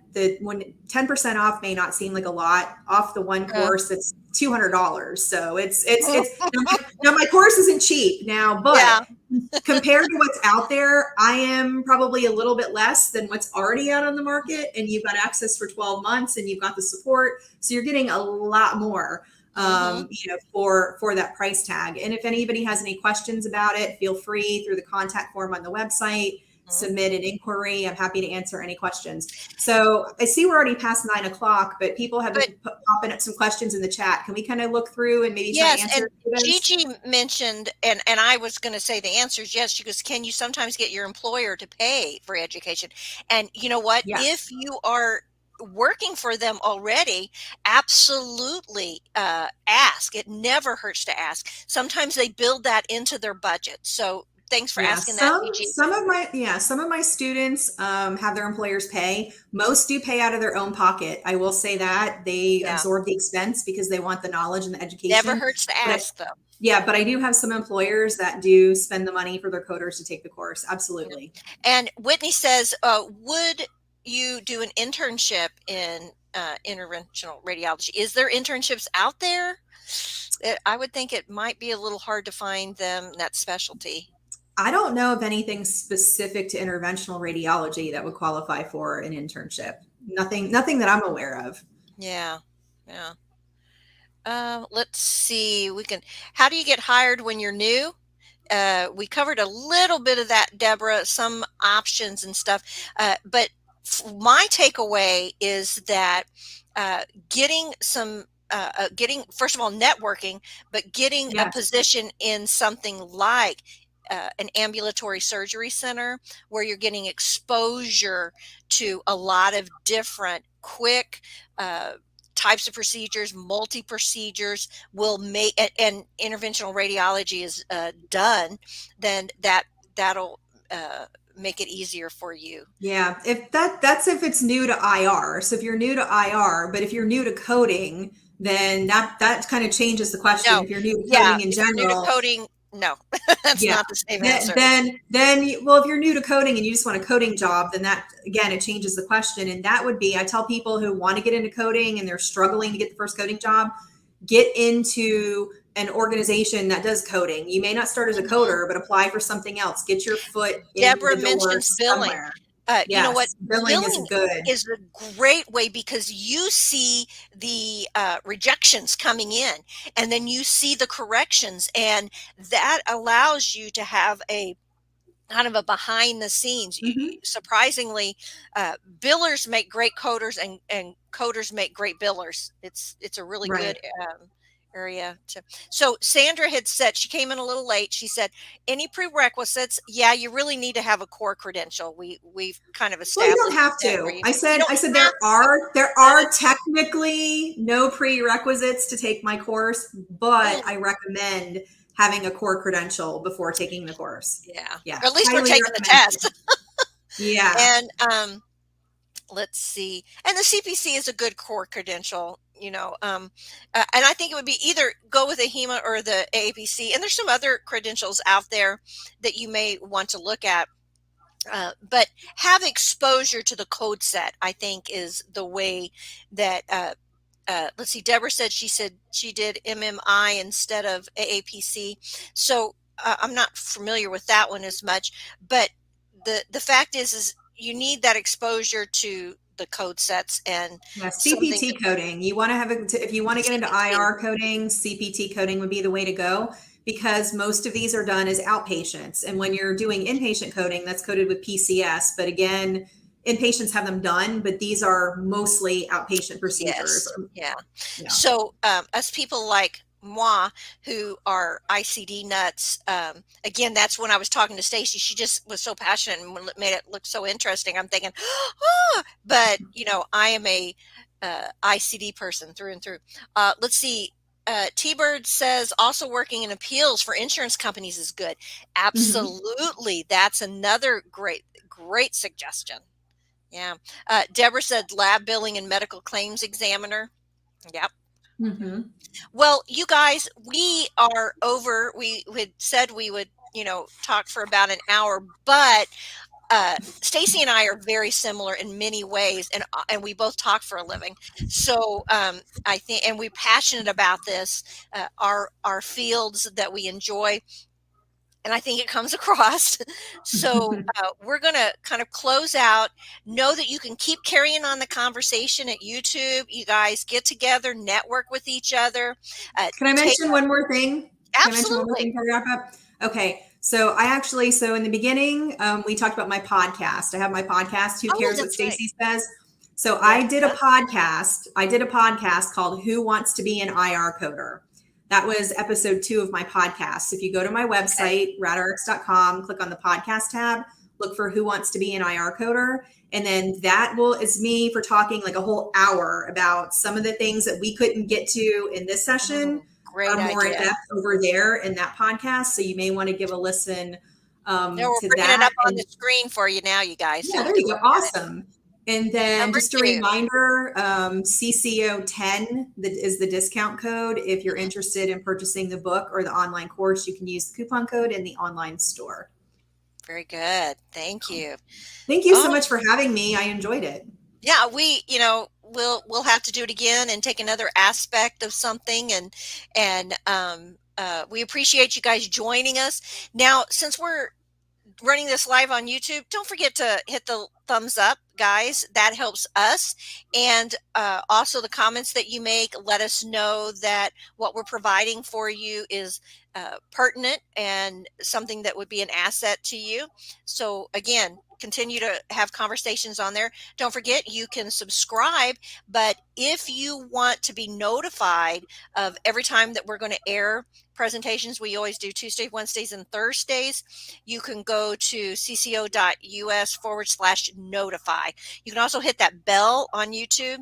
Speaker 2: when 10% off may not seem like a lot, off the one
Speaker 1: Uh,
Speaker 2: course, it's $200. So it's now my course isn't cheap now, but
Speaker 1: yeah.
Speaker 2: compared to what's out there, I am probably a little bit less than what's already out on the market. And you've got access for 12 months and you've got the support. So you're getting a lot more
Speaker 1: Mhm.
Speaker 2: for that price tag. And if anybody has any questions about it, feel free through the contact form on the website,
Speaker 1: Mhm.
Speaker 2: submit an inquiry. I'm happy to answer any questions. So I see we're already past 9 o'clock, but people have
Speaker 1: But
Speaker 2: been popping up some questions in the chat. Can we kind of look through and maybe try to
Speaker 1: yes,
Speaker 2: answer
Speaker 1: and
Speaker 2: those?
Speaker 1: Gigi mentioned, and I was going to say the answer is yes. She goes, "Can you sometimes get your employer to pay for education?" And you know what? If
Speaker 2: Yes.
Speaker 1: you are working for them already, absolutely ask. It never hurts to ask. Sometimes they build that into their budget. So thanks for
Speaker 2: Yeah,
Speaker 1: asking that,
Speaker 2: some
Speaker 1: Gigi.
Speaker 2: some of my yeah some of my students have their employers pay. Most do pay out of their own pocket. I will say
Speaker 1: Mhm.
Speaker 2: that they
Speaker 1: Yeah,
Speaker 2: absorb the expense because they want the knowledge and the
Speaker 1: never
Speaker 2: education.
Speaker 1: hurts to
Speaker 2: But
Speaker 1: ask, though.
Speaker 2: yeah, but I do have some employers that do spend the money for their coders to take the course.
Speaker 1: Yeah.
Speaker 2: Absolutely.
Speaker 1: And Whitney says, would you do an internship in interventional radiology? Is there internships out there? I would think it might be a little hard to find them in that specialty.
Speaker 2: I don't know of anything specific to interventional radiology that would qualify for an internship. Nothing that I'm aware of.
Speaker 1: Yeah, yeah. Let's see. How do you get hired when you're new? We covered a little bit of that, Deborah, some options and stuff. But my takeaway is that getting some getting, first of all, networking, but getting a
Speaker 2: Yes.
Speaker 1: position in something like an ambulatory surgery center where you're getting exposure to a lot of different quick types of procedures, multi procedures will make, and interventional radiology is done, then that'll make it easier for you.
Speaker 2: Yeah, if that's if it's new to IR. So if you're new to IR, but if you're new to coding, then that kind of changes the question.
Speaker 1: No,
Speaker 2: If you're new to
Speaker 1: yeah,
Speaker 2: coding in
Speaker 1: if you're new to
Speaker 2: general,
Speaker 1: coding, no, that's
Speaker 2: yeah.
Speaker 1: not the same
Speaker 2: Then
Speaker 1: answer.
Speaker 2: then then well, if you're new to coding and you just want a coding job, then that again it changes the question. And that would be, I tell people who want to get into coding and they're struggling to get the first coding job, get into an organization that does coding. You may not start as a
Speaker 1: Mhm.
Speaker 2: coder, but apply for something else. Get your foot in
Speaker 1: Deborah
Speaker 2: the door
Speaker 1: mentions billing.
Speaker 2: somewhere.
Speaker 1: You know what?
Speaker 2: Yes, billing is
Speaker 1: Billing
Speaker 2: good.
Speaker 1: is a great way because you see the rejections coming in, and then you see the corrections, and that allows you to have a kind of a behind the scenes.
Speaker 2: Hmm.
Speaker 1: Surprisingly, billers make great coders, and coders make great billers. It's a really
Speaker 2: Right.
Speaker 1: good area to. So Sandra had said, she came in a little late. She said, any prerequisites? Yeah, you really need to have a core credential. We've kind of
Speaker 2: Well, you don't
Speaker 1: established
Speaker 2: have
Speaker 1: that where
Speaker 2: to.
Speaker 1: you don't
Speaker 2: I said
Speaker 1: have
Speaker 2: there
Speaker 1: to.
Speaker 2: are technically no prerequisites to take my course, but I recommend having a core credential before taking the course.
Speaker 1: Yeah,
Speaker 2: Yeah,
Speaker 1: or at least we're
Speaker 2: highly
Speaker 1: taking the
Speaker 2: recommended.
Speaker 1: test.
Speaker 2: Yeah.
Speaker 1: And let's see. And the CPC is a good core credential, and I think it would be either go with the HEMA or the AAPC. And there's some other credentials out there that you may want to look at. But have exposure to the code set, I think, is the way that. Let's see. Deborah said she did MMI instead of AAPC. So I'm not familiar with that one as much. But the fact is you need that exposure to the code sets and
Speaker 2: Yeah,
Speaker 1: something
Speaker 2: CPT coding. You want to have if you want to get into
Speaker 1: CPT.
Speaker 2: IR coding, CPT coding would be the way to go because most of these are done as outpatients. And when you're doing inpatient coding, that's coded with PCS. But again, inpatients have them done, but these are mostly outpatient procedures.
Speaker 1: Yes. Yeah.
Speaker 2: Yeah.
Speaker 1: So, us people like moi who are ICD nuts, again, that's when I was talking to Stacie. She just was so passionate and made it look so interesting. I'm thinking, ah, but I am a ICD person through and through. Let's see. T-Bird says also working in appeals for insurance companies is good.
Speaker 2: Mhm.
Speaker 1: Absolutely. That's another great suggestion. Yeah. Deborah said lab billing and medical claims examiner. Yep.
Speaker 2: Mhm.
Speaker 1: Well, you guys, we are over. We had said we would, talk for about an hour, but Stacie and I are very similar in many ways, and we both talk for a living. So I think, and we're passionate about this, our fields that we enjoy, and I think it comes across. So we're going to kind of close out. Know that you can keep carrying on the conversation at YouTube. You guys get together, network with each other.
Speaker 2: Can I
Speaker 1: Take
Speaker 2: mention one more thing? Can I mention one more
Speaker 1: absolutely.
Speaker 2: thing before we wrap up? Okay. So in the beginning, we talked about my podcast. I have my podcast, Who
Speaker 1: Oh,
Speaker 2: Cares What
Speaker 1: that's right.
Speaker 2: Stacie Says? So
Speaker 1: Yeah.
Speaker 2: I did a podcast. I did a podcast called Who Wants to Be an IR Coder? That was episode 2 of my podcast. If you go to my
Speaker 1: Okay.
Speaker 2: website, radrx.com, click on the podcast tab, look for Who Wants to Be an IR Coder. And then is me for talking like a whole hour about some of the things that we couldn't get to in this session
Speaker 1: Great
Speaker 2: are more in
Speaker 1: idea.
Speaker 2: depth over there in that podcast. So you may want to give a listen
Speaker 1: Now we're
Speaker 2: to
Speaker 1: bringing it
Speaker 2: that.
Speaker 1: up on the
Speaker 2: And
Speaker 1: screen for you now, you guys, so
Speaker 2: yeah,
Speaker 1: you
Speaker 2: there
Speaker 1: can
Speaker 2: you go.
Speaker 1: look at it.
Speaker 2: Awesome. And then
Speaker 1: Number
Speaker 2: just a
Speaker 1: 2.
Speaker 2: reminder, CCO10 that is the discount code. If you're interested in purchasing the book or the online course, you can use the coupon code in the online store.
Speaker 1: Very good. Thank you.
Speaker 2: Thank you so
Speaker 1: Oh,
Speaker 2: much for having me. I enjoyed it.
Speaker 1: yeah, we'll have to do it again and take another aspect of something, and we appreciate you guys joining us. Now, since we're running this live on YouTube, don't forget to hit the thumbs up, guys. That helps us. And also the comments that you make, let us know that what we're providing for you is pertinent and something that would be an asset to you. So again, continue to have conversations on there. Don't forget, you can subscribe, but if you want to be notified of every time that we're going to air presentations, we always do Tuesdays, Wednesdays, and Thursdays. You can go to cco.us/notify. You can also hit that bell on YouTube,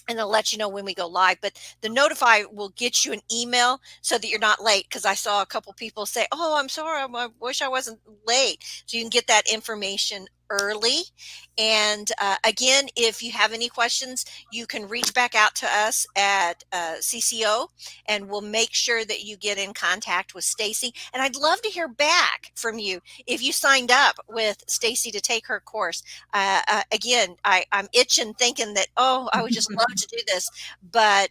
Speaker 1: and it'll let you know when we go live. But the notify will get you an email so that you're not late, because I saw a couple people say, oh, I'm sorry, I wish I wasn't late. So you can get that information early. And again, if you have any questions, you can reach back out to us at CCO, and we'll make sure that you get in contact with Stacie. And I'd love to hear back from you if you signed up with Stacie to take her course. Again, I'm itching thinking that, oh, I would just love to do this, but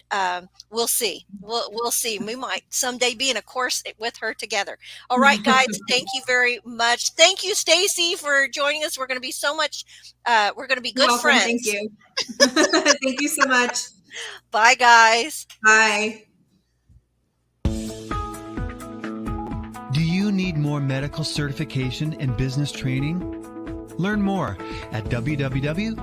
Speaker 1: we'll see. We'll see. We might someday be in a course with her together. All right, guys, thank you very much. Thank you, Stacie, for joining us. We're going to be so much, we're going to be good friends.
Speaker 2: Thank you. Thank you so much.
Speaker 1: Bye, guys.
Speaker 2: Bye.
Speaker 3: Do you need more medical certification and business training? Learn more at www.cco.us.